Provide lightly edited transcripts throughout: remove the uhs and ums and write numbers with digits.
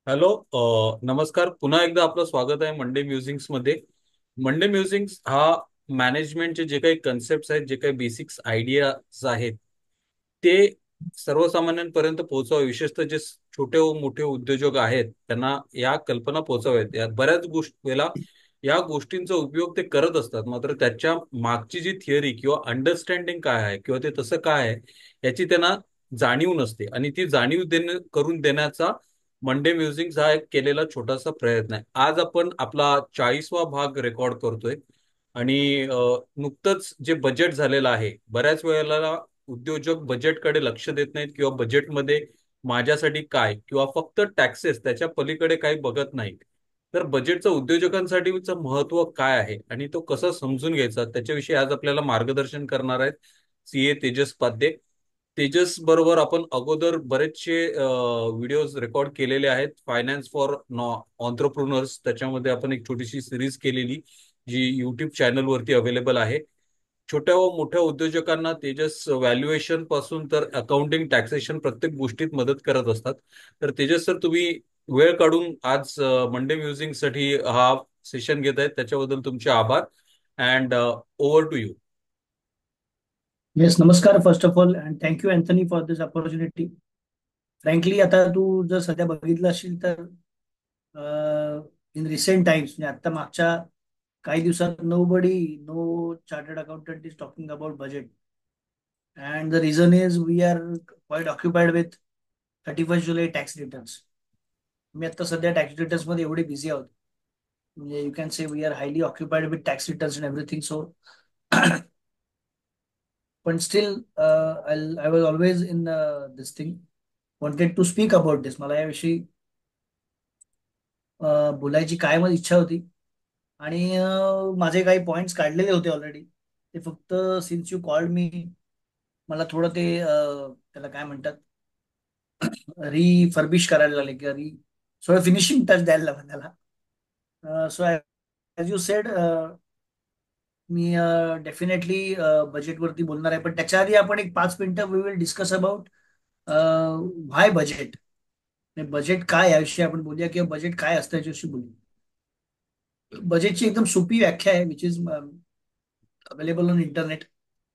Hello. नमस्कार. पुन्हा एकदा आपलं स्वागत आहे मंडे म्युझिक्स मध्ये. मंडे म्युझिक्स हा मॅनेजमेंटचे जे काही कन्सेप्ट आहेत, जे काही बेसिक्स आयडियाज आहेत, ते सर्वसामान्यांपर्यंत पोहोचावे. विशेषतः जे छोटे व मोठे उद्योजक आहेत त्यांना या कल्पना पोहोचाव्यात. या बऱ्याच वेळेला या गोष्टींचा उपयोग ते करत असतात, मात्र त्याच्या मागची जी थिअरी किंवा अंडरस्टँडिंग काय आहे किंवा ते तसं काय आहे याची त्यांना जाणीव नसते. आणि ती जाणीव करून देण्याचा मंडे म्युझिक हा एक केलेला छोटासा प्रयत्न आहे. आज आपण आपला 40वा भाग रेकॉर्ड करतोय. आणि नुकतंच जे बजेट झालेलं आहे, बऱ्याच वेळेला उद्योजक बजेटकडे लक्ष देत नाहीत किंवा बजेटमध्ये माझ्यासाठी काय किंवा फक्त टॅक्सेस त्याच्या पलीकडे काही बघत नाहीत. तर बजेटचं उद्योजकांसाठीचं महत्व काय आहे आणि तो कसा समजून घ्यायचा त्याच्याविषयी आज आपल्याला मार्गदर्शन करणार आहेत सीए तेजस पाध्ये. तेजस बरोबर आपण अगोदर बरेचसे व्हिडिओज रेकॉर्ड केलेले आहेत. फायनान्स फॉर ऑन्ट्रप्रुनर्स त्याच्यामध्ये आपण एक छोटीशी सिरीज केलेली जी युट्यूब चॅनलवरती अवेलेबल आहे. छोट्या व मोठ्या उद्योजकांना तेजस व्हॅल्युएशन पासून तर अकाउंटिंग टॅक्सेशन प्रत्येक गोष्टीत मदत करत असतात. तर तेजस सर, तुम्ही वेळ काढून आज मंडे म्युझिक साठी हा सेशन घेत आहेत त्याच्याबद्दल तुमचे आभार. And over to you. Yes, नमस्कार first of all and thank you Anthony for this opportunity. Frankly आता तू जर सध्या बघितलं असेल तर इन रिसेंट टाइम्स म्हणजे आता मागच्या काही दिवसात no chartered accountant is talking about budget and the reason is we are quite occupied with 31 जुलै टॅक्स रिटर्न्स. मी आता सध्या टॅक्स रिटर्न्स मध्ये एवढे बिझी आहोत म्हणजे you can say we are highly occupied with tax returns and everything so पण still I was always in this thing wanted to speak about this. मला याविषयी बोलायची कायमच इच्छा होती आणि माझे काही पॉइंट्स काढलेले होते ऑलरेडी. ते फक्त सिन्स यू कॉल्ड मी मला थोडं ते त्याला काय म्हणतात रिफर्बिश करायला लागले किंवा थोडं फिनिशिंग टच द्यायला लागलं त्याला. सो ॲज यू सेड मी डेफिनेटली बजेटवरती बोलणार आहे, पण त्याच्या आधी आपण एक 5 मिनिटं we will discuss about why budget. Budget काय याविषयी आपण बोलूया किंवा बजेट काय असतं याच्याविषयी बोलूया. बजेटची एकदम सोपी व्याख्या आहे which is available on internet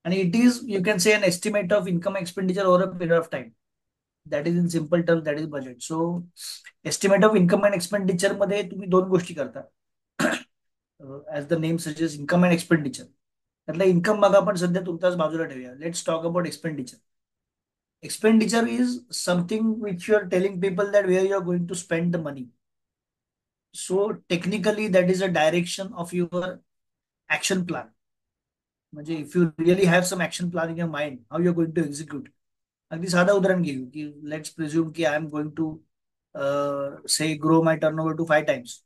आणि it is you can say an estimate of income expenditure over a period of time. That is in simple term that is budget. So estimate of income and expenditure मध्ये तुम्ही दोन गोष्टी करता. As the name suggest income and expenditure. त्यातला income मग आपण सध्या तुर्तास बाजूला ठेवूया. Let's talk about expenditure. Expenditure is something which you are telling people that where you are going to spend the money. So technically that is a direction of your action plan. म्हणजे if you really have some action plan in your mind how you are going to execute. अगदी साधं उदाहरण घेऊ की let's presume की I am going to say grow my turnover to 5 times.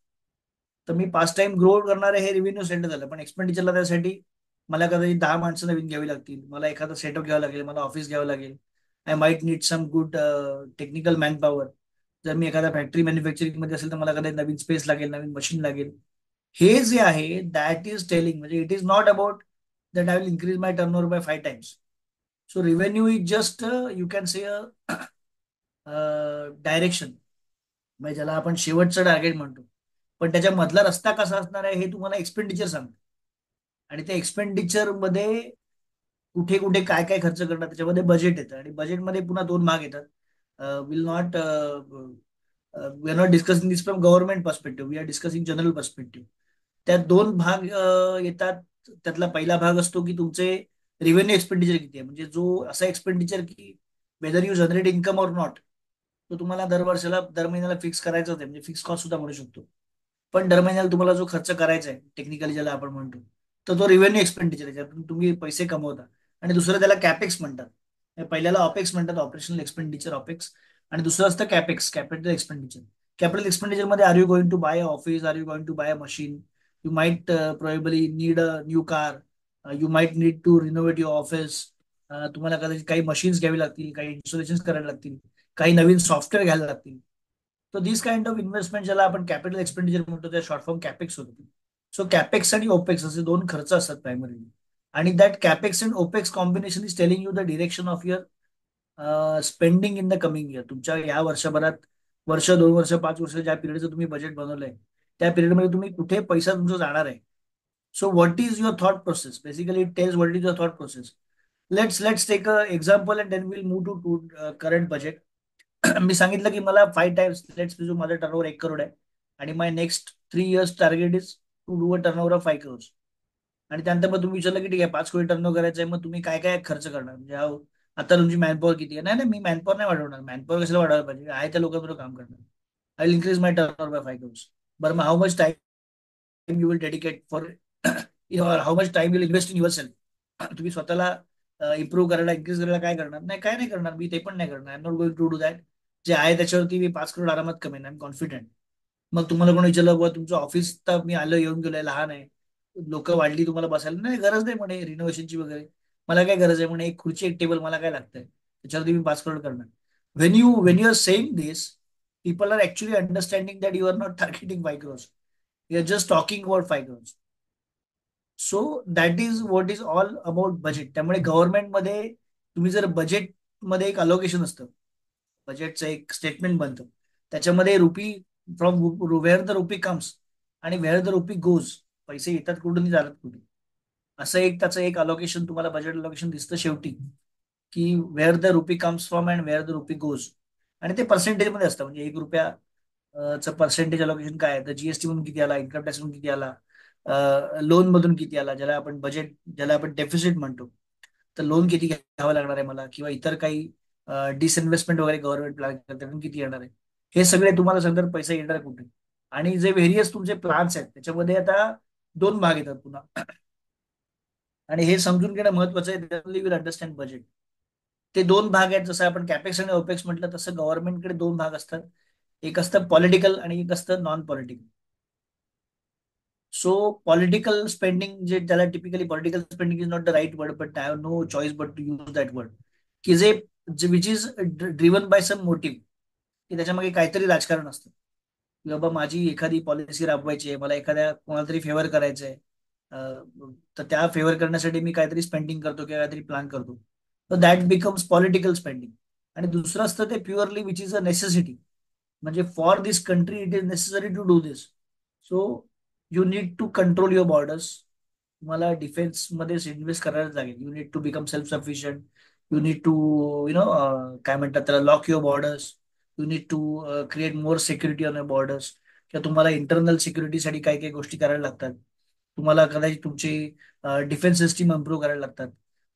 तर मी 5 time grow करणार आहे हे रेव्हेन्यू सेंटर झालं, पण एक्सपेंडिचरला त्यासाठी मला कदाचित 10 माणसं नवीन घ्यावी लागतील, मला एखादा सेटअप घ्यावा लागेल, मला ऑफिस घ्यावं लागेल. I might need some good technical manpower. जर मी एखाद्या फॅक्टरी मॅन्युफॅक्चरिंग मध्ये असेल तर मला कदाचित नवीन स्पेस लागेल, नवीन मशीन लागेल. हे जे आहे दॅट इज टेलिंग म्हणजे it is not about that I will increase my turnover by 5 times. So revenue is just you can say direction म्हणजे ज्याला आपण शेवटचं टार्गेट म्हणतो. पण त्याच्या मधला रस्ता कसा असणार आहे हे तुम्हाला एक्सपेंडिचर सांगतं. आणि त्या एक्सपेंडिचर मध्ये कुठे कुठे काय काय खर्च करणार त्याच्यामध्ये बजेट येतं आणि बजेटमध्ये पुन्हा दोन भाग येतात. Will not we are not discussing this from government perspective, we are discussing general perspective. त्यात दोन भाग येतात. त्यातला पहिला भाग असतो की तुमचे रिव्हेन्यू एक्सपेंडिचर किती आहे, म्हणजे जो असा एक्सपेंडिचर की whether you generate income or not, तो तुम्हाला दर वर्षाला दर महिन्याला फिक्स करायचा होता, म्हणजे फिक्स कॉस्ट सुद्धा म्हणू शकतो. पण दर महिन्याला तुम्हाला जो खर्च करायचा आहे टेक्निकली ज्याला आपण म्हणतो, तर तो रिव्हेन्यू एक्सपेंडिचर आहे ज्यातून तुम्ही पैसे कमवता. आणि दुसरं त्याला कॅपेक्स म्हणतात. पहिल्याला ऑपेक्स म्हणतात, ऑपरेशनल एक्सपेंडिचर ऑपेक्स. आणि दुसरं असतं capex, capital expenditure. Capital expenditure मध्ये are you going to buy office, are you going to buy a machine, you might probably need a new car, you might need to renovate your office. तुम्हाला कदाचित काही machines घ्यावी लागतील, काही installation करायला लागतील, काही नवीन सॉफ्टवेअर घ्यायला लागतील. तर दिस काइंड ऑफ इन्व्हेस्टमेंट ज्याला आपण कॅपिटल एक्सपेंडिचर म्हणतो त्या शॉर्ट फॉर्म कॅपेक्स होतो. सो कॅपेक्स आणि ओपेक्स असे दोन खर्च असतात प्रायमरी. आणि that capex and opex combination is telling you the direction of your spending in the coming year. तुमच्या या वर्षभरात वर्ष, 2 वर्ष, 5 वर्ष ज्या पिरियडचं तुम्ही बजेट बनवलंय त्या पिरियडमध्ये तुम्ही कुठे पैसा तुमचा जाणार आहे. So what is your thought process, basically it tells what is your thought process. Let's take a example and then will move to current budget. मी सांगितलं की मला 5 टाइम्स, लेट्स माझं टर्नओव्हर 1 करोड आहे आणि my next 3 years target is to do a turnover of 5 crore. आणि त्यानंतर मग तुम्ही विचारलं की ठीक आहे 5 कोटी टर्नओव्हर करायचं आहे, मग तुम्ही काय काय खर्च करणार, म्हणजे आता तुमची मॅनपॉवर किती आहे. नाही नाही, मी मॅनपॉवर नाही वाढवणार, मॅनपॉवर कशाला वाढवायला पाहिजे, आहे त्या लोकांबरोबर काम करणार. I will increase my turnover by 5 crore. बरं, मग how much time you will dedicate for, how much time will invest in yourself. तुम्ही स्वतःला इम्प्रूव्ह करायला, इन्क्रीज करायला काय करणार, नाही काय नाही करणार, मी ते पण नाही करणार. I am not going to do that. जे आहे त्याच्यावरती मी 5 करोड आरामात कमेन, आय एम कॉन्फिडंट. मग तुम्हाला कोणी विचारलं बुवा तुमचं ऑफिस तर मी आलं येऊन गेलोय, लहान आहे, लोक वाढली तुम्हाला बसायला, नाही गरज नाही म्हणे रिनोव्हेशनची वगैरे, मला काय गरज आहे म्हणे, एक खुर्ची एक टेबल मला काय लागतंय, त्याच्यावरती मी 5 करोड करणार. When you are saying this, people are actually understanding that you are not targeting 5 crores. You are just talking about 5 crores. So that is what is all about budget. त्यामुळे गव्हर्नमेंटमध्ये तुम्ही जर बजेटमध्ये एक अलोकेशन असतं, बजेटचं एक स्टेटमेंट बनतं, त्याच्यामध्ये RuPay, from where the rupee comes आणि वेअर द रुपी गोज, पैसे येतात कुठून जातात कुठे, असं एक त्याचं एक अलोकेशन तुम्हाला बजेट अलोकेशन दिसतं शेवटी, की where the rupee comes from and where the rupee goes. आणि ते पर्सेंटेज मध्ये असतं, म्हणजे 1 रुपया चं पर्सेंटेज अलोकेशन काय आहे, तर जीएसटी मधून किती आला, इन्कम टॅक्स मधून किती आला, लोन मधून किती आला, ज्याला आपण बजेट, ज्याला आपण डेफिसिट म्हणतो, तर लोन किती घ्यावं लागणार आहे मला, किंवा इतर काही डिसइन्व्हेस्टमेंट वगैरे गव्हर्नमेंट प्लॅन करते त्यातून किती येणार आहे, हे सगळे तुम्हाला सांगतात पैसा येणार आहे कुठे. आणि जे व्हेरियस तुमचे प्लान्स आहेत त्याच्यामध्ये आता 2 भाग येतात पुन्हा, आणि हे समजून घेणं महत्वाचं आहे, विल अंडरस्टँड बजेट. ते 2 भाग आहेत, जसं आपण कॅपेक्स आणि ओपेक्स म्हटलं तसं गव्हर्नमेंटकडे 2 भाग असतात. एक असतं पॉलिटिकल आणि एक असतं non political. So political spending, जे त्याला typically political spending is not the right word, but I have no choice but to use that word, की जे which is driven by some motive, की त्याच्यामागे काहीतरी राजकारण असतं, की बाबा माझी एखादी पॉलिसी राबवायची आहे, मला एखाद्या कोणाला तरी फेवर करायचं आहे, तर त्या फेवर करण्यासाठी मी काहीतरी स्पेंडिंग करतो किंवा काहीतरी प्लॅन करतो, तर दॅट बिकम्स पॉलिटिकल स्पेंडिंग. आणि दुसरं असतं ते purely which is a necessity, म्हणजे for this country it is necessary to do this. So you need to control your borders. तुम्हाला डिफेन्स मध्ये इन्व्हेस्ट करायला लागेल, you need to become self sufficient. You need to काय म्हणतात त्याला, lock your borders. You need to create more security on your borders. किंवा तुम्हाला internal सिक्युरिटीसाठी काही काही गोष्टी करायला लागतात. तुम्हाला कदाचित तुमची डिफेन्स सिस्टीम इम्प्रूव्ह करायला लागतात.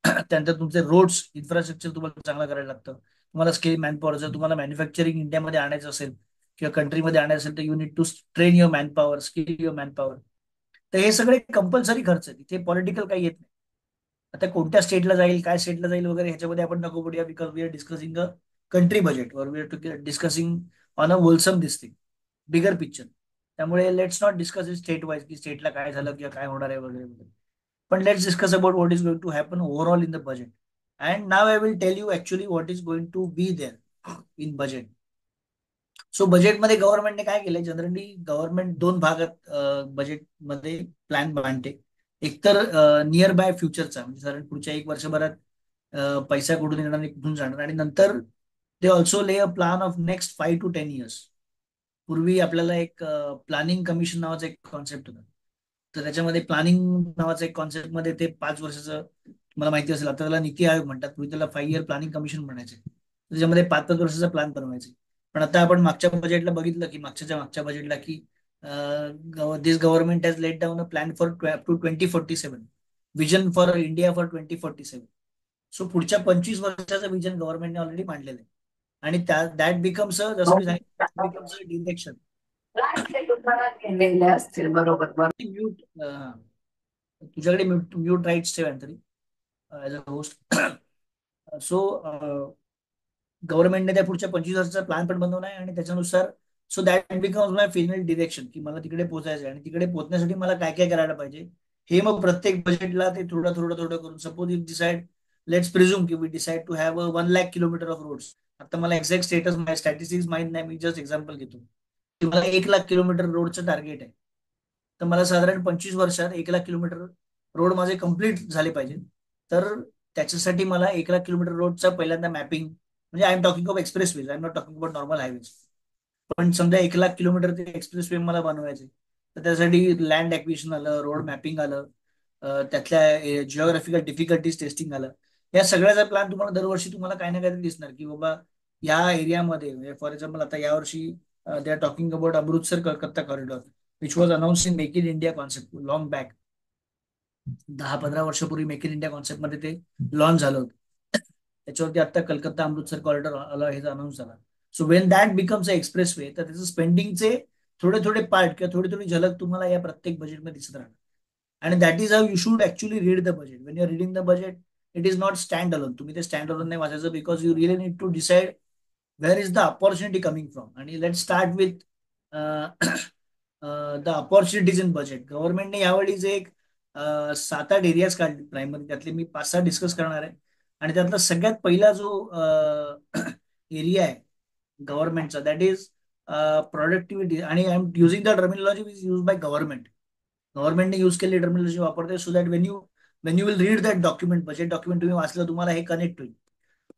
त्यानंतर तुमचे रोड्स इन्फ्रास्ट्रक्चर तुम्हाला चांगलं करायला लागतं. तुम्हाला स्किल मॅनपॉवर, जर तुम्हाला मॅन्युफॅक्चरिंग इंडियामध्ये आणायचं असेल किंवा कंट्रीमध्ये आणायचं असेल, तर you need to train your manpower, skill your manpower. तर हे सगळे कंपल्सरी खर्च आहेत, इथे पॉलिटिकल काही येत नाही. आता कोणत्या स्टेटला जाईल, काय स्टेटला जाईल वगैरे ह्याच्यामध्ये आपण नको पडूया, because we are discussing a country budget, where we are discussing on a wholesome this thing, bigger picture. त्यामुळे let's not discuss in state wise, की स्टेटला काय झालं किंवा काय होणार आहे वगैरे वगैरे. पण let's discuss about what is going to happen overall in the budget. And now I will tell you actually what is going to be there in budget. So बजेटमध्ये गव्हर्नमेंटने काय केलंय, जनरली गव्हर्नमेंट 2 भागात बजेटमध्ये प्लॅन मांडते. एक तर near by फ्युचरचा, म्हणजे साधारण पुढच्या 1 वर्षभरात पैसा कुठून येणार आणि कुठून जाणार, आणि नंतर दे ऑल्सो ले a plan of next 5 to 10 years. पूर्वी आपल्याला एक प्लॅनिंग कमिशन नावाचा एक कॉन्सेप्ट होता, तर त्याच्यामध्ये प्लॅनिंग नावाचा एक कॉन्सेप्ट मध्ये ते 5 वर्षाचं, तुम्हाला माहिती असेल आता त्याला नीती आयोग म्हणतात, पूर्वी त्याला 5 इयर प्लॅनिंग कमिशन म्हणायचे, त्याच्यामध्ये 5 5 वर्षाचा प्लॅन बनवायचे. पण आता आपण मागच्या बजेटला बघितलं, की मागच्या बजेटला, की this government has laid down a plan for to 2047, vision for India for 2047. सो पुढच्या 25 वर्षाचं विजन गव्हर्नमेंटने ऑलरेडी मांडलेलं आहे. आणि दॅट बिकम्स, जसं मी सांगितलं, बिकम्स अ डिरेक्शन. गेले असतील, बरोबर बरोबर. म्यूट, तुझ्याकडे म्यूट म्यूट राईट्स ठेवा तरी ऍज अ होस्ट. सो गव्हर्नमेंटने त्या पुढच्या 25 वर्षाचा प्लॅन पण बनवला आहे, आणि त्याच्यानुसार so that becomes my final direction, की मला तिकडे पोहोचायचं आहे, आणि तिकडे पोहोचण्यासाठी मला काय काय करायला पाहिजे, हे मग प्रत्येक बजेटला ते थोडं थोडं थोडं करून, suppose if decide, let's presume की we decide to have 1 lakh kilometre of roads. आता मला एक्झॅक्ट स्टॅटिस्टिक्स माहित नाही, मी जस्ट एक्झाम्पल घेतो, की मला 1 लाख किलोमीटर रोडचं टार्गेट आहे. तर मला साधारण 25 वर्षात 1 लाख किलोमीटर रोड माझे कम्प्लीट झाले पाहिजे. तर त्याच्यासाठी मला 1 लाख किलोमीटर रोडचा पहिल्यांदा मॅपिंग, म्हणजे I am talking of expressways, I am not talking about normal highways. पण समजा 1 लाख किलोमीटर ते एक्सप्रेस वे मला बनवायचे, तर त्यासाठी लँड ॲक्विजिशन आलं, रोड मॅपिंग आलं, त्यातल्या जिओग्राफिकल डिफिकल्टीज टेस्टिंग आलं. या सगळ्याचा प्लॅन तुम्हाला दरवर्षी तुम्हाला काही ना काही दिसणार की बाबा या एरियामध्ये, म्हणजे फॉर एक्झाम्पल आता यावर्षी they are talking about Amritsar Calcutta corridor, which was announce in make in India concept long back. 10-15 वर्षापूर्वी मेक इन इंडिया कॉन्सेप्ट मध्ये ते लॉन्च झालं होतं. त्याच्यावरती आता कलकत्ता अमृतसर कॉरिडॉर आला, हे अनाऊन्स झाला. So when that becomes a express way, तर त्याचं स्पेंडिंगचे थोडे थोडे पार्ट किंवा थोडी थोडी झलक तुम्हाला या प्रत्येक बजेटमध्ये दिसत राहणार. आणि that is how you should actually read the budget. When you are reading the budget, it is not stand alone. तुम्ही ते स्टँड अलोन नाही वाचायचं, because you really need to decide where is the opportunity coming from. आणि let start with the opportunities in budget. गव्हर्नमेंटने यावेळी जे एक 7-8 areas काढले प्रायमरी, त्यातले मी 5-6 डिस्कस करणार आहे. आणि त्यातला सगळ्यात पहिला जो एरिया आहे गव्हर्नमेंटचा, दॅट इज प्रोडक्टिव्हिटी. आणि I am using the terminology which use by government. गव्हर्नमेंटने यूज केलेली टर्मिनॉलॉजी वापरते, so that Wien you will read that document, budget document तुम्ही वाचलं, तुम्हाला हे कनेक्ट होईल.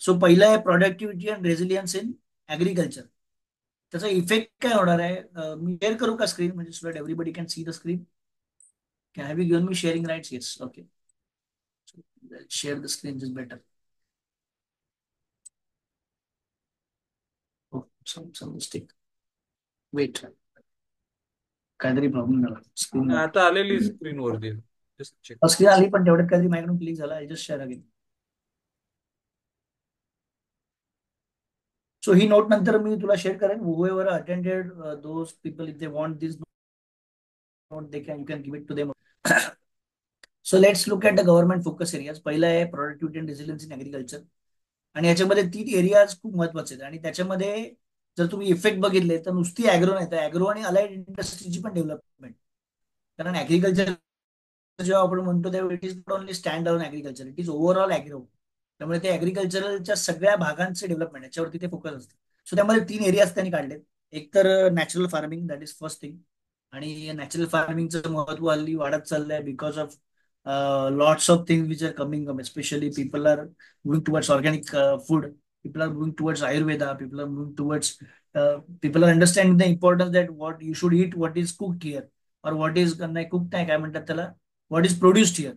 सो पहिलं आहे productivity and resilience in agriculture. त्याचा इफेक्ट काय होणार आहे, मी शेअर करू का स्क्रीन, म्हणजे so that everybody can see the screen. Can have you given me sharing rights? Yes, okay. Share the screen is better. Some mistake. Wait, काहीतरी problem झाला screen. आता आलेली स्क्रीन वरती, जस्ट चेक. स्क्रीन आली, पण तेवढ्यात काहीतरी माझ्याकडून क्लिक झाला. I just share again. So he note नंतर मी तुला शेअर करेन. whoever attended, those people, if they want this note, they can, you can give it to them. So let's look at the government focus areas. पहिला आहे productivity and resilience in agriculture. आणि याच्यामध्ये 3 areas खूप महत्वाचे आहेत. आणि त्याच्यामध्ये जर तुम्ही इफेक्ट बघितले तर नुसती ऍग्रो नाही, तर ऍग्रो आणि अलाइड इंडस्ट्रीची पण डेव्हलपमेंट. कारण ऍग्रिकल्चर जेव्हा आपण म्हणतो तेव्हा it is not only stand alone agriculture, it is overall agro. त्यामुळे ते ऍग्रिकल्चरच्या सगळ्या भागांचे डेव्हलपमेंट याच्यावरती ते फोकस असते. सो त्यामध्ये 3 एरियाज त्यांनी काढलेत. एक तर natural farming, that is first thing. आणि नॅचरल फार्मिंगचं महत्व हल्ली वाढत चाललंय because of lots of things which are coming up. Especially people are moving towards organic food, people are moving towards Ayurveda, people are moving towards, people are understanding the importance that what you should eat, what is cooked here, और what is नाही cooked नाही, काय म्हणतात त्याला, what is produced here.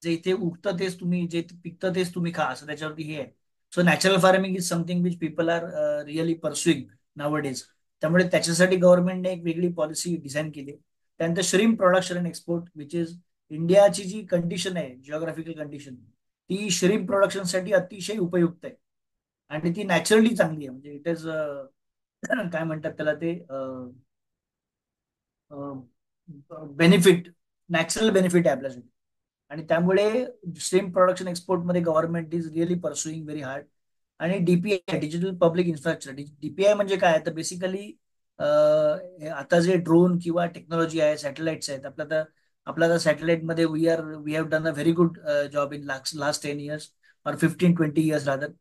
जे इथे उगतं तेच तुम्ही, जे पिकतं तेच तुम्ही खा, असं त्याच्यावरती हे आहे. So natural farming is something which people are really pursuing nowadays. त्यामुळे त्याच्यासाठी गव्हर्नमेंटने एक वेगळी पॉलिसी डिझाईन केली. त्यानंतर श्रीम production and export, which is इंडियाची जी कंडिशन आहे, जिओग्राफिकल कंडिशन, ती श्रीम प्रोडक्शनसाठी अतिशय उपयुक्त आहे. आणि ती नॅचरली चांगली आहे. म्हणजे इट इज काय म्हणतात त्याला ते, बेनिफिट, नॅचरल बेनिफिट आहे आपल्यासाठी. आणि त्यामुळे सेम प्रोडक्शन एक्सपोर्ट मध्ये government is really pursuing very hard. आणि DPI, digital public infrastructure, DPI म्हणजे काय, तर बेसिकली आता जे ड्रोन किंवा टेक्नॉलॉजी आहे, सॅटेलाइट्स आहेत आपल्या, तर आपल्या सॅटेलाइटमध्ये we have done a very good job in last 10 years और 15-20 years रादर.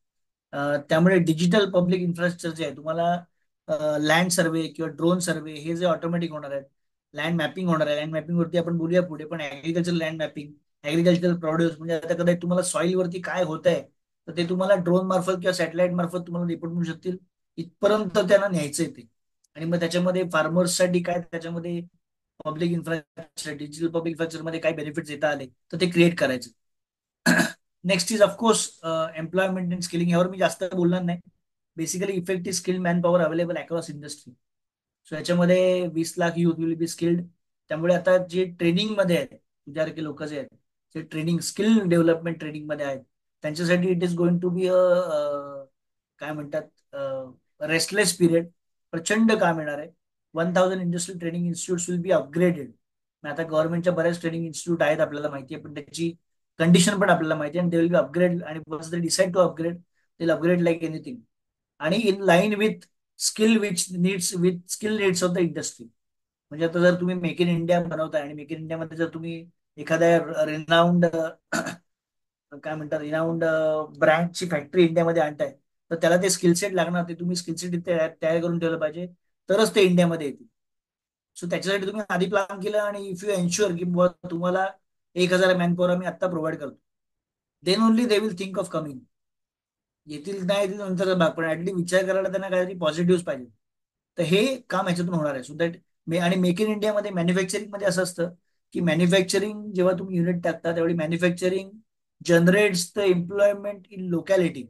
त्यामुळे डिजिटल पब्लिक इन्फ्रास्ट्रक्चर जे आहे, तुम्हाला लँड सर्वे किंवा ड्रोन सर्वे हे जे ऑटोमॅटिक होणार आहेत, लँड मॅपिंग होणार आहे. लँड मॅपिंग वरती आपण बोलूया पुढे, पण agriculture land mapping, agricultural produce, म्हणजे आता कदाचित तुम्हाला सॉइल वरती काय होत आहे, तर ते तुम्हाला ड्रोन मार्फत किंवा सॅटेलाइट मार्फत तुम्हाला रिपोर्ट मिळू शकतील. इथपर्यंत त्यांना न्यायचंय ते. आणि मग त्याच्यामध्ये फार्मर्ससाठी काय, त्याच्यामध्ये public infrastructure, digital public infrastructure मध्ये काय बेनिफिट्स येता आले, तर ते क्रिएट करायचं. Next is of course employment and skilling. यावर मी जास्त बोलणार नाही. Basically effective skilled man power available across industry. So याच्यामध्ये 20 lakh youth will be skilled. त्यामुळे आता जे ट्रेनिंग मध्ये आहेत, तुझ्यासारखे लोक जे आहेत, जे ट्रेनिंग, स्किल डेव्हलपमेंट ट्रेनिंग मध्ये आहेत, त्यांच्यासाठी it is going to be a, काय म्हणतात, रेस्टलेस पिरियड. प्रचंड काम येणार आहे. 1000 industrial training institute will be upgraded. आता गव्हर्नमेंटच्या बऱ्याच ट्रेनिंग इन्स्टिट्यूट आहेत आपल्याला माहिती आहे, पण त्याची कंडिशन पण आपल्याला माहिती आहे. आणि they will be upgrade. And once they decide to upgrade, they upgrade like anything. आणि in line with skill needs of the industry. म्हणजे आता जर तुम्ही मेक इन इंडिया बनवताय, आणि मेक इन इंडियामध्ये जर तुम्ही एखाद्या रिनाऊंड काय म्हणतात, रिनाऊंड ब्रँडची फॅक्टरी इंडियामध्ये आणताय, तर त्याला ते स्किल सेट लागणार. ते तुम्ही स्किल सेट तयार करून ठेवलं पाहिजे, तरच ते इंडियामध्ये येतील. सो त्याच्यासाठी तुम्ही आधी प्लॅन केलं, आणि इफ यू एन्श्युअर की तुम्हाला 1,000 मॅनपॉवर आम्ही आता प्रोव्हाइड करतो, then only they will think of coming. येतील नाही येतील नंतर बाग, पण ऍटली विचार करायला त्यांना काहीतरी पॉझिटिव्ह पाहिजे. तर हे काम ह्याच्यातून होणार आहे. सो दॅट आणि मेक इन इंडियामध्ये मॅन्युफॅक्चरिंग मध्ये असं असतं की मॅन्युफॅक्चरिंग जेव्हा तुम्ही युनिट टाकता त्यावेळी manufacturing generates the employment in locality,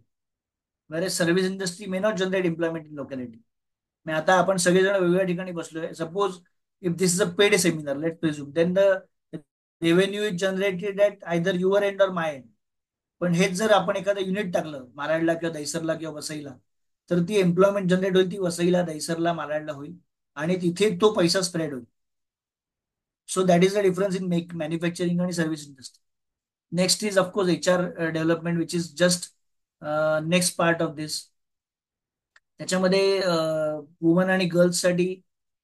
where service industry may not generate employment in locality. मग आता आपण सगळेजण वेगवेगळ्या ठिकाणी बसलोय. Suppose if this is a paid seminar, let presume, then the revenue is generated at either your end or my end. पण हेच जर आपण एखादं युनिट टाकलं मालाडला किंवा दहिसरला किंवा वसईला, तर ती एम्प्लॉयमेंट जनरेट होईल, ती वसईला, दहिसरला, मालाडला होईल आणि तिथे तो पैसा स्प्रेड होईल. So that is the difference in make manufacturing आणि service industry. Next is of course HR development, which is just next part of this. त्याच्यामध्ये वुमन आणि गर्ल्ससाठी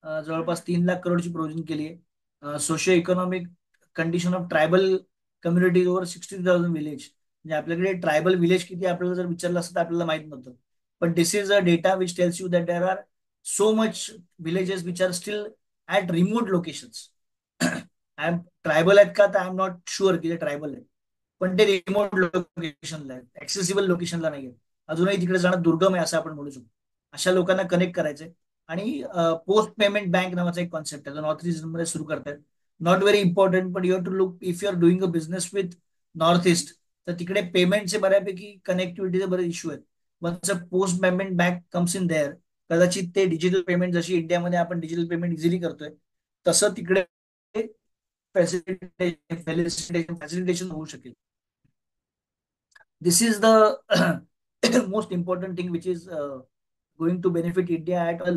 जवळपास 3 लाख करोडची प्रोव्हिजन केली आहे. Socio economic condition of tribal communities over 60,000 village. म्हणजे आपल्याकडे tribal village किती आपल्याला जर विचारलं असतं तर आपल्याला माहित नव्हतं. पण this is a data which tells you that there are so much villages which are still at remote locations. I am tribal आहेत का, तर आय एम नॉट शुअर की ते ट्रायबल आहेत, पण ते रिमोट लोकेशनला आहेत, ऍक्सेसिबल लोकेशनला नाही आहेत. अजूनही तिकडे जाणं दुर्गम आहे असं आपण म्हणू शकतो. अशा लोकांना कनेक्ट करायचंय. आणि पोस्ट पेमेंट बँक नावाचा एक कॉन्सेप्ट आहे जो नॉर्थ ईस्ट मध्ये सुरू करतायत. Not very important, but you have to look if you are doing a business with north east, तर तिकडे पेमेंटचे बऱ्यापैकी कनेक्टिव्हिटीचे बरेच इश्यू आहेत. Once a post payment bank comes in there, कदाचित ते डिजिटल पेमेंट जशी इंडियामध्ये आपण डिजिटल पेमेंट इझिली करतोय तसं तिकडे फॅसिलिटेशन होऊ शकेल. This is the most important thing which is going to benefit India at a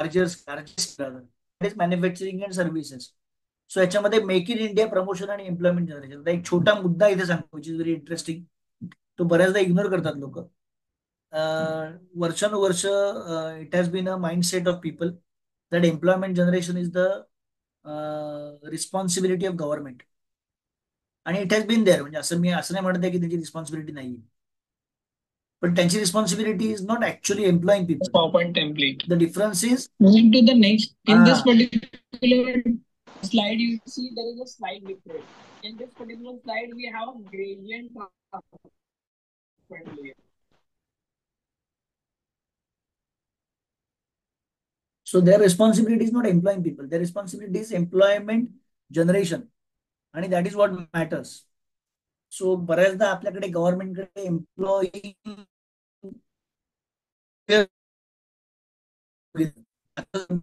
largest level. Manufacturing and services. So याच्यामध्ये मेक इन इंडिया प्रमोशन आणि एम्प्लॉयमेंट जनरेशन, एक छोटा मुद्दा इथे सांगतो विच इज व्हेरी इंटरेस्टिंग. तो बऱ्याचदा इग्नोर करतात लोक. वर्षानुवर्ष it has been a mindset of people that employment generation is the responsibility of government. आणि इट हॅज बीन देअर, म्हणजे असं मी असं नाही म्हणत आहे की त्याची रिस्पॉन्सिबिलिटी नाही, पण त्यांची responsibility is not actually employing people. PowerPoint template. The difference is Moving to the next, in this हा. particular slide, you see there is a slide difference. In this particular slide, we have a gradient layer. So their responsibility is not employing people. Their responsibility is employment generation. आणि that is what matters. So बऱ्याचदा आपल्याकडे गव्हर्नमेंटकडे employee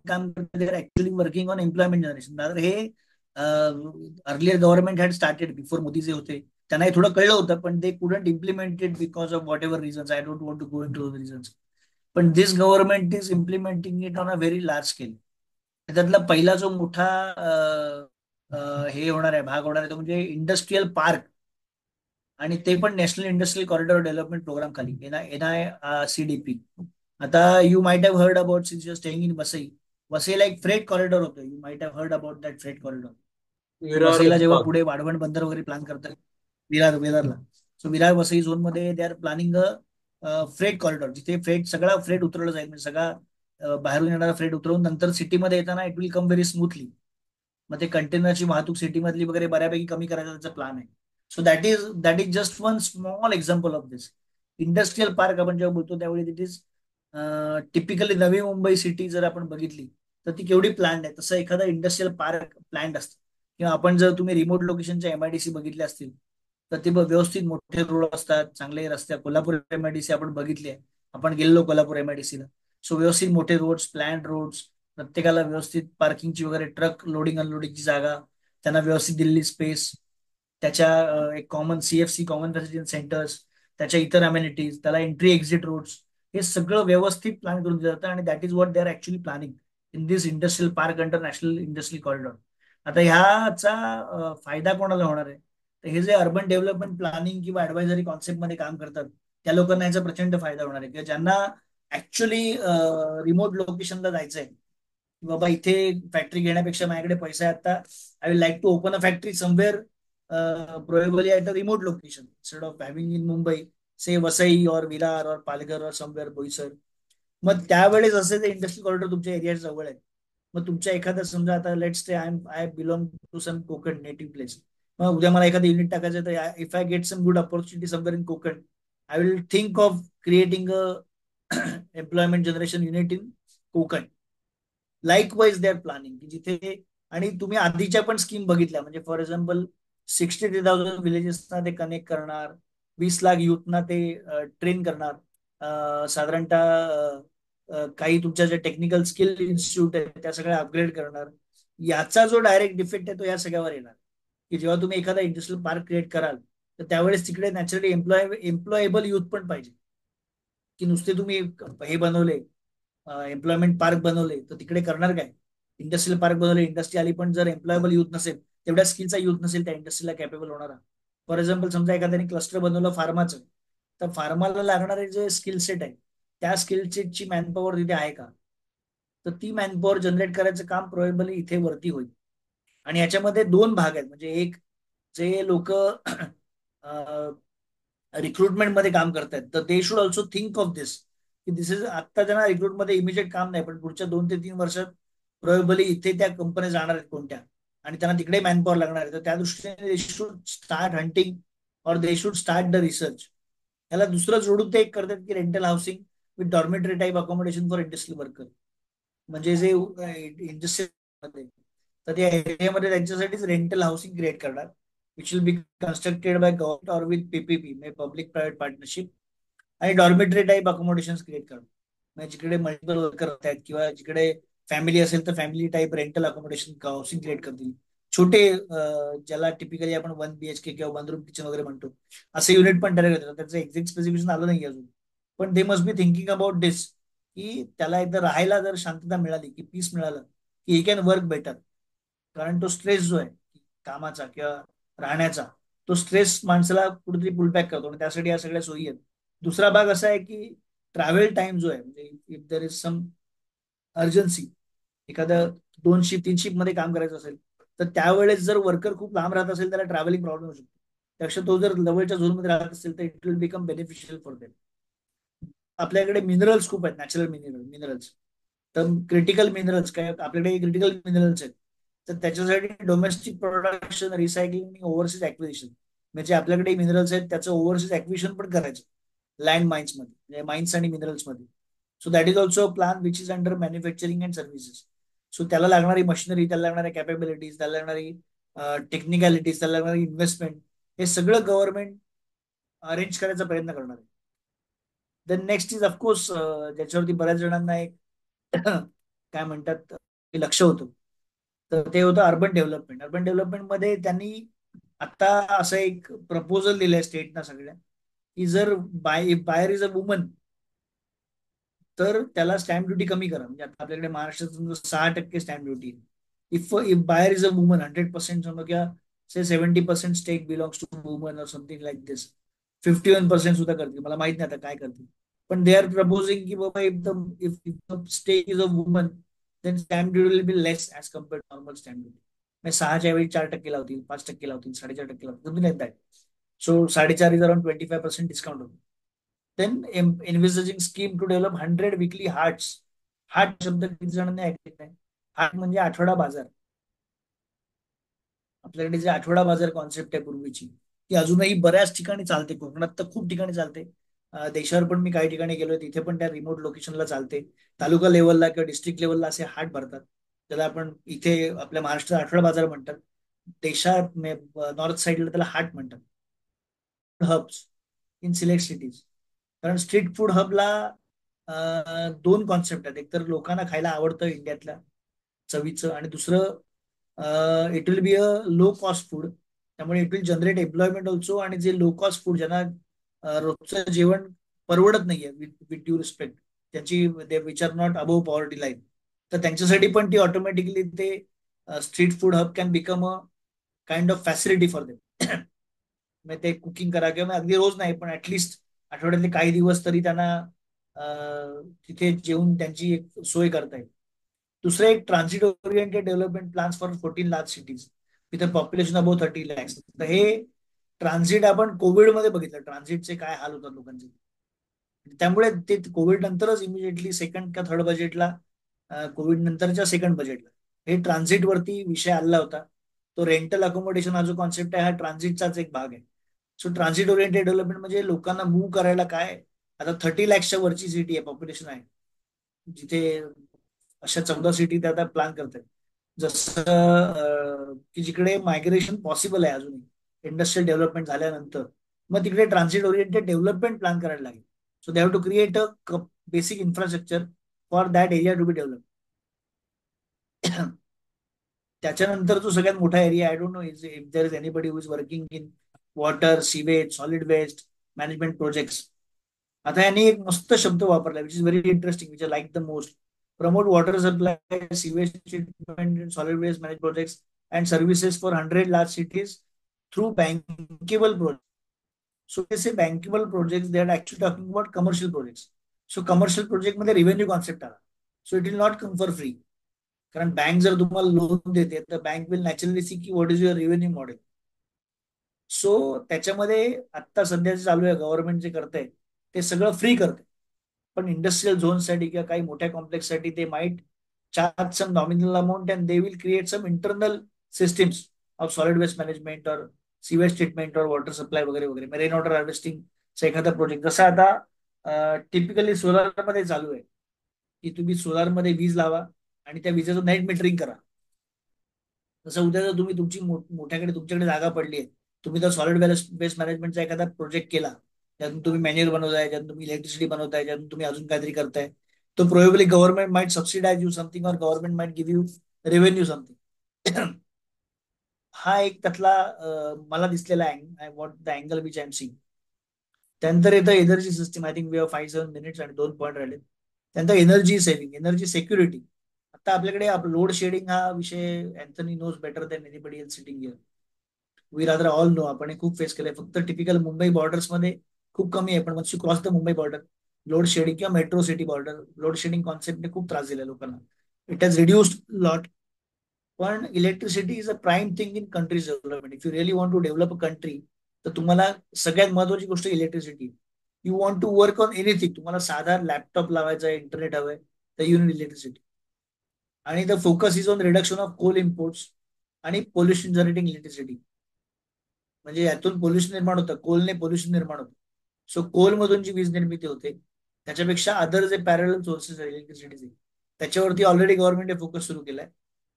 काम करते, actually working on employment generation. हे earlier government had started before Modi जे होते त्यांना हे थोडं कळलं होतं, पण ते couldn't implemented because of whatever reasons. I don't want to go into reasons. पण this government is implementing it on a very large scale. त्यातला पहिला जो मोठा हे होणार आहे, भाग होणार आहे, तो म्हणजे इंडस्ट्रीयल पार्क. आणि ते पण national industrial corridor development program खाली, NICDP. आता you might have heard about, since you staying in Vasai, वसईला एक फ्रेट कॉरिडॉर होतं. You might have heard about that freight corridor. Virar वसईला जेव्हा वस्ताद. पुढे वाढवण बंदर वगैरे प्लॅन करतात, विरारला. सो विरार वसई झोन मध्ये they are planning a freight corridor, जिथे सगळा फ्रेट उतरवलं जाईल. म्हणजे सगळा बाहेरून येणारा फ्रेट उतरवून नंतर सिटीमध्ये येताना it will come very smoothly. मग ते कंटेनरची वाहतूक सिटीमधली वगैरे बऱ्यापैकी कमी करायचा त्याचा प्लॅन आहे. So that is just one small example of this. Industrial park आपण जेव्हा बोलतो त्यावेळी it is typically Navi Mumbai city जर आपण बघितली तर ती केवढी प्लॅन्ड आहे, तसं एखादा इंडस्ट्रियल पार्क प्लॅन्ड असतं. किंवा आपण जर तुम्ही रिमोट लोकेशनच्या MIDC बघितल्या असतील तर ते व्यवस्थित मोठे रोड असतात, चांगले रस्ते. कोल्हापूर MIDC आपण बघितली आहे, आपण गेलो कोल्हापूर MIDC ला. सो व्यवस्थित मोठे रोड्स, प्लॅन्ड रोड्स, प्रत्येकाला व्यवस्थित पार्किंगची वगैरे, ट्रक लोडिंग अनलोडिंगची जागा, त्यांना व्यवस्थित दिलेली स्पेस, त्याच्या एक common CFC, common facility centres, त्याच्या इतर अमेनिटीज, त्याला एंट्री एक्झिट रोड्स, हे सगळं व्यवस्थित प्लॅन करून दिलं जातं. आणि that is what they are actually planning in this industrial park under national industrial corridor. आता ह्याचा फायदा कोणाला होणार आहे, तर हे जे अर्बन डेव्हलपमेंट प्लॅनिंग किंवा ऍडवायझरी कॉन्सेप्टमध्ये काम करतात त्या लोकांना याचा प्रचंड फायदा होणार आहे. किंवा ज्यांना ऍक्च्युअली रिमोट लोकेशनला जायचंय, बाबा इथे फॅक्टरी घेण्यापेक्षा माझ्याकडे पैसा आहे आता, I will like to open a factory somewhere probably at a remote location instead of having in Mumbai, say Vasai or Virar और पालघर और समवेअर बोईसर. मग त्यावेळेस असे ते इंडस्ट्रियल कॉरिडॉर तुमच्या एरियाच्या जवळ आहे. मग तुमच्या एखादा समजा आता let's say I belong to some Konkan native place. मग उद्या मला एखादं युनिट टाकायचं तर if I get some good opportunity somewhere in Konkan, I will think of creating a employment generation unit in Konkan. Likewise they are planning की जिथे, आणि तुम्ही आधीच्या पण स्कीम बघितल्या, म्हणजे फॉर एक्झाम्पल 63,000 विलेजेसना ते कनेक्ट करणार, 20 लाख युथना ते ट्रेन करणार, साधारणतः काही तुमच्या जे टेक्निकल स्किल इन्स्टिट्यूट आहे त्या सगळ्या अपग्रेड करणार. याचा जो डायरेक्ट इफेक्ट आहे तो या सगळ्यावर येणार, की जेव्हा तुम्ही एखादा इंडस्ट्रियल पार्क क्रिएट कराल तर त्यावेळेस तिकडे नॅचरली एम्प्लॉयेबल युथ पण पाहिजे. की नुसते तुम्ही हे बनवले, एम्प्लॉयमेंट पार्क बनवले तर तिकडे करणार काय? इंडस्ट्रियल पार्क बनवले, इंडस्ट्री आली, पण जर एम्प्लॉयबल युथ नसेल, तेवढ्या स्किलचा युथ नसेल त्या इंडस्ट्रीला कॅपेबल होणारा. फॉर एक्झाम्पल समजा एखाद्याने क्लस्टर बनवलं फार्माचं, तर फार्माला लागणारे जे स्किल सेट आहे त्या स्किल सेटची मॅनपॉवर तिथे आहे का? तर ती मॅनपॉवर जनरेट करायचं काम प्रोबेबली इथे वरती होईल. आणि याच्यामध्ये दोन भाग आहेत, म्हणजे एक जे लोक रिक्रुटमेंट मध्ये काम करतायत, तर they should also think of this, की दिस इज, आता त्यांना रिक्रुट मध्ये इमिजिएट काम नाही, पण पुढच्या 2 ते 3 वर्षात प्रोबेबली इथे त्या कंपन्या जाणार आहेत कोणत्या, आणि त्यांना तिकडे मॅनपॉवर लागणार आहे. तर त्या दृष्टीने दे शुड स्टार्ट हंटिंग और they should start the research. याला दुसरं जोडून ते एक करतात की rental housing with dormitory type accommodation for industrial worker. म्हणजे जे इंडस्ट्री, तर त्या एरियामध्ये त्यांच्यासाठीच रेंटल हाऊसिंग क्रिएट करणार, which will be constructed by government और विथ पीपीपी, म्हणजे पब्लिक प्रायव्हेट पार्टनरशिप. आणि डॉर्मेटरी टाईप अकोमोडेशन क्रिएट करणार, म्हणजे जिकडे मल्टिपल वर्कर आहेत किंवा जिकडे फॅमिली असेल तर family type rental accommodation housing create करतील. छोटे ज्याला टिपिकली आपण 1 BHK किंवा 1 रूम किचन वगैरे म्हणतो, असे युनिट पण तयार करतात. त्याचं एक्झॅक्ट स्पेसिफिकेशन आलं नाही अजून, पण they must be thinking about this, की त्याला एकदा राहायला जर शांतता मिळाली, की पीस मिळालं, की ही कॅन वर्क बेटर. कारण तो स्ट्रेस जो आहे कामाचा किंवा राहण्याचा, तो स्ट्रेस माणसाला कुठेतरी पुलबॅक करतो, आणि त्यासाठी या सगळ्या सोयी आहेत. दुसरा भाग असा आहे की ट्रॅव्हल टाइम जो आहे, म्हणजे if there is some urgency, एखादं 2 शिफ्ट 3 शिफ्ट मध्ये काम करायचं असेल, तर त्यावेळेस जर वर्कर खूप लांब राहत असेल, त्याला ट्रॅव्हलिंग प्रॉब्लेम होऊ शकतो. त्यापेक्षा तो जर जवळच्या झोनमध्ये राहत असेल तर it will become beneficial for them. आपल्याकडे मिनरल्स खूप आहेत, नॅचरल मिनरल्स. तर क्रिटिकल मिनरल्स काय, आपल्याकडे क्रिटिकल मिनरल्स आहेत, तर त्याच्यासाठी डोमेस्टिक प्रोडक्शन, रिसायकलिंग आणि ओव्हरसीज ऍक्विजिशन, म्हणजे आपल्याकडे मिनरल्स आहेत त्याचं ओव्हरसीज ऍक्विजिशन पण करायचं लँड माइन्स मध्ये, म्हणजे माइन्स आणि मिनरल्स मध्ये. So that is also plan which is under manufacturing and services. So त्याला लागणारी मशिनरी, त्याला लागणाऱ्या कॅपेबिलिटीज, त्याला लागणारी टेक्निकॅलिटीज, त्याला लागणारी इन्व्हेस्टमेंट, हे सगळं गव्हर्नमेंट अरेंज करायचा प्रयत्न करणार आहे. देन नेक्स्ट इज ऑफकोर्स, ज्याच्यावरती बऱ्याच जणांना एक काय म्हणतात लक्ष होतं, तर ते होतं अर्बन डेव्हलपमेंट. अर्बन डेव्हलपमेंट मध्ये त्यांनी आता असं एक प्रपोजल दिलंय स्टेटना सगळ्या, की जर बायर इज अ वुमन, तर त्याला स्टॅम्प ड्युटी कमी करा. म्हणजे आता आपल्याकडे महाराष्ट्रात 6% stamp duty. If buyer is a woman 100% समजा, किंवा say 70% stake belongs to woman और समथिंग लाईक दिस, 51% सुद्धा करतील, मला माहित नाही आता काय करतील. पण दे आर प्रपोजिंग की बाबा if stake is a woman, then stamp duty will be less as compared normal stamp duty. म्हणजे 6च्या ऐवजी 4% लावतील, 5% लावतील, 4.5% लावतील, something like that. So 4.5 is around 25% discount होतो. Then envisaging scheme to develop 100 weekly hearts. Heart शब्द किती जणांनी ऐकले नाही? हार्ट म्हणजे आठवडा बाजार. आपल्याकडे जे आठवडा बाजार कॉन्सेप्ट आहे पूर्वीची, ती अजूनही बऱ्याच ठिकाणी चालते. कोकणात तर खूप ठिकाणी चालते. देशावर पण मी काही ठिकाणी गेलोय, तिथे पण त्या रिमोट लोकेशनला चालते. तालुका लेवलला किंवा डिस्ट्रिक्ट लेवलला असे हाट भरतात, त्याला आपण इथे आपल्या महाराष्ट्रात आठवडा बाजार म्हणतात. देशात नॉर्थ साईडला त्याला हाट म्हणतात. Hubs in select cities. कारण स्ट्रीट फूड हबला दोन कॉन्सेप्ट आहेत. एक तर लोकांना खायला आवडतं इंडियातल्या चवीचं, आणि दुसरं it will be a low cost food, त्यामुळे it will generate employment also. आणि जे लो कॉस्ट फूड, ज्यांना रोजचं जेवण परवडत नाहीये, विथ ड्यू रिस्पेक्ट, त्यांची they which are not above poverty line, तर त्यांच्यासाठी पण ती ऑटोमॅटिकली ते street food hub can become a kind of facility for them. म्हणजे ते कुकिंग करा, किंवा अगदी रोज नाही पण ऍटलिस्ट आठवड्यातले काही दिवस तरी त्यांना तिथे जेवून त्यांची एक सोय करता येईल. दुसरं एक transit oriented development plans for 14 large cities with a population about 30 lakhs. तर हे ट्रान्झिट आपण कोविडमध्ये बघितलं, ट्रान्झिटचे काय हाल होतात लोकांचे. त्यामुळे ते कोविड नंतरच इमिजिएटली सेकंड का थर्ड बजेटला, कोविड नंतरच्या सेकंड बजेटला हे ट्रान्झिट वरती विषय आला होता. तो रेंटल अकोमोडेशन हा जो कॉन्सेप्ट आहे, हा ट्रान्झिटचाच एक भाग आहे. सो ट्रान्झिट ओरिएंटेड डेव्हलपमेंट म्हणजे लोकांना मूव्ह करायला काय आता 30 लाखच्या वरची सिटी आहे, पॉप्युलेशन आहे, जिथे अशा 14 सिटी ते आता प्लॅन करतात. जसं की जिकडे मायग्रेशन पॉसिबल आहे अजूनही इंडस्ट्रियल डेव्हलपमेंट झाल्यानंतर, मग तिकडे ट्रान्सिट ओरिएंटेड डेव्हलपमेंट प्लॅन करायला लागेल. So they have to create a basic infrastructure for that area to be develop. त्याच्यानंतर जो सगळ्यात मोठा area, I don't know if there is anybody who is working in water, sewage, solid waste management projects. आता यांनी एक मस्त शब्द वापरला which is very interesting, which I like the most. Promote water supply, sewage treatment, solid waste manage projects and services for 100 large cities through bankable project. So ते say bankable project, they are actually talking about commercial project. So commercial project मध्ये revenue concept आला. So it will not come for free. कारण bank जर तुम्हाला loan देते तर bank will naturally see की what is your revenue model. So त्याच्यामध्ये आता सध्या जे चालू आहे, गव्हर्नमेंट जे करतंय ते सगळं फ्री करते. पण इंडस्ट्रियल झोनसाठी किंवा काही मोठ्या कॉम्प्लेक्ससाठी ते might charge some nominal amount and they will create some internal systems of solid waste management और सीवेज ट्रीटमेंट और वॉटर सप्लाय वगैरे वगैरे, रेन वॉटर हार्वेस्टिंगचा एखादा प्रोजेक्ट. जसं आता टिपिकली सोलारमध्ये चालू आहे की तुम्ही सोलारमध्ये वीज लावा आणि त्या विजेचं नेट मीटरिंग करा. तसं उद्या जर तुम्ही मोठ्याकडे तुमच्याकडे जागा पडली आहे, तुम्ही जर सॉलिड वेस्ट मॅनेजमेंटचा एखादा प्रोजेक्ट केला, ज्यातून तुम्ही मॅन्युअल बनवताय, ज्यातून तुम्ही इलेक्ट्रिसिटी बनवताय, ज्यातून तुम्ही अजून काहीतरी करताय, तो probably government might subsidize you something or government might give you revenue something. हा एक त्यातला मला दिसलेला what the angle which I am seeing. त्यानंतर येतं energy system. I think we have 5-7 minutes आणि 2 पॉईंट राहिले. त्यानंतर एनर्जी सेव्हिंग, एनर्जी सिक्युरिटी. आता आपल्याकडे लोड शेडिंग हा विषय Anthony knows better than anybody else sitting here. We rather all know, आपण हे खूप फेस केलंय. फक्त टिपिकल मुंबई बॉर्डर्स मध्ये खूप कमी आहे, पण once you cross the Mumbai border, load shedding किंवा metro city border, load shedding कॉन्सेप्टने खूप त्रास दिला लोकांना. It has reduced lot. पण electricity is a prime thing in countries development. If you really want to develop a country, तर तुम्हाला सगळ्यात महत्वाची गोष्ट electricity. You want to work on anything, तुम्हाला साधा लॅपटॉप लावायचा आहे, इंटरनेट हवंय, तर यू नीड इलेक्ट्रिसिटी. आणि the focus is on reduction of coal imports आणि पोल्युशन जनरेटिंग इलेक्ट्रिसिटी. म्हणजे यातून पोल्युशन निर्माण होतं, कोलने पोल्युशन निर्माण होतं. सो कोलमधून जी वीज निर्मिती होते त्याच्यापेक्षा अदर जे पॅरल सोर्सेस आहे इलेक्ट्रिसिटीचे, त्याच्यावरती ऑलरेडी गव्हर्नमेंटने फोकस सुरू केलाय.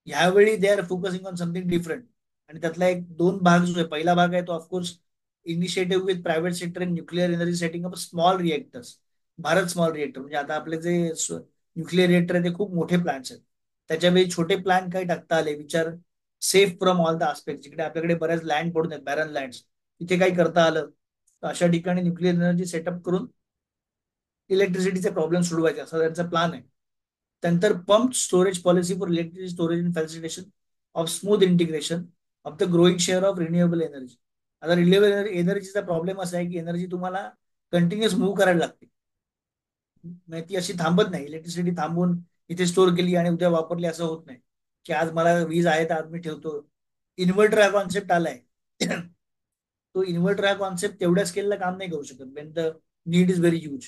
ह्यावेळी they are focusing on something different. आणि त्यातला एक दोन भाग जो आहे, पहिला भाग आहे तो of course initiative with private sector in nuclear energy setting up small reactors. Bharat small reactor म्हणजे आता आपले जे न्यूक्लिअर रिएक्टर आहे ते खूप मोठे प्लांट्स आहेत. त्याच्यावेळी छोटे प्लांट काही टाकता आले, विचार safe from all the aspect. जिकडे आपल्याकडे बऱ्याच लँड पडून आहेत, बॅरन लँड, तिथे काही करता आलं तर अशा ठिकाणी न्यूक्लिअर एनर्जी सेटअप करून इलेक्ट्रिसिटीचे प्रॉब्लेम सोडवायचे असा त्यांचा प्लान आहे. त्यानंतर pump storage policy for electricity storage and facilitation of smooth integration of the growing share of renewable energy. आता रिन्युएबल एनर्जीचा प्रॉब्लेम असा आहे की एनर्जी तुम्हाला कंटिन्युअस मूव्ह करायला लागते. म्हणजे ती अशी थांबत नाही. इलेक्ट्रिसिटी थांबून इथे स्टोअर केली आणि उद्या वापरली असं होत नाही की आज मला वीज आहे तर आज मी ठेवतो. इन्व्हर्टर हा कॉन्सेप्ट आलाय. तो इन्व्हर्टर हा कॉन्सेप्ट तेवढ्या स्केलला काम नाही करू शकत Wien the need is very huge.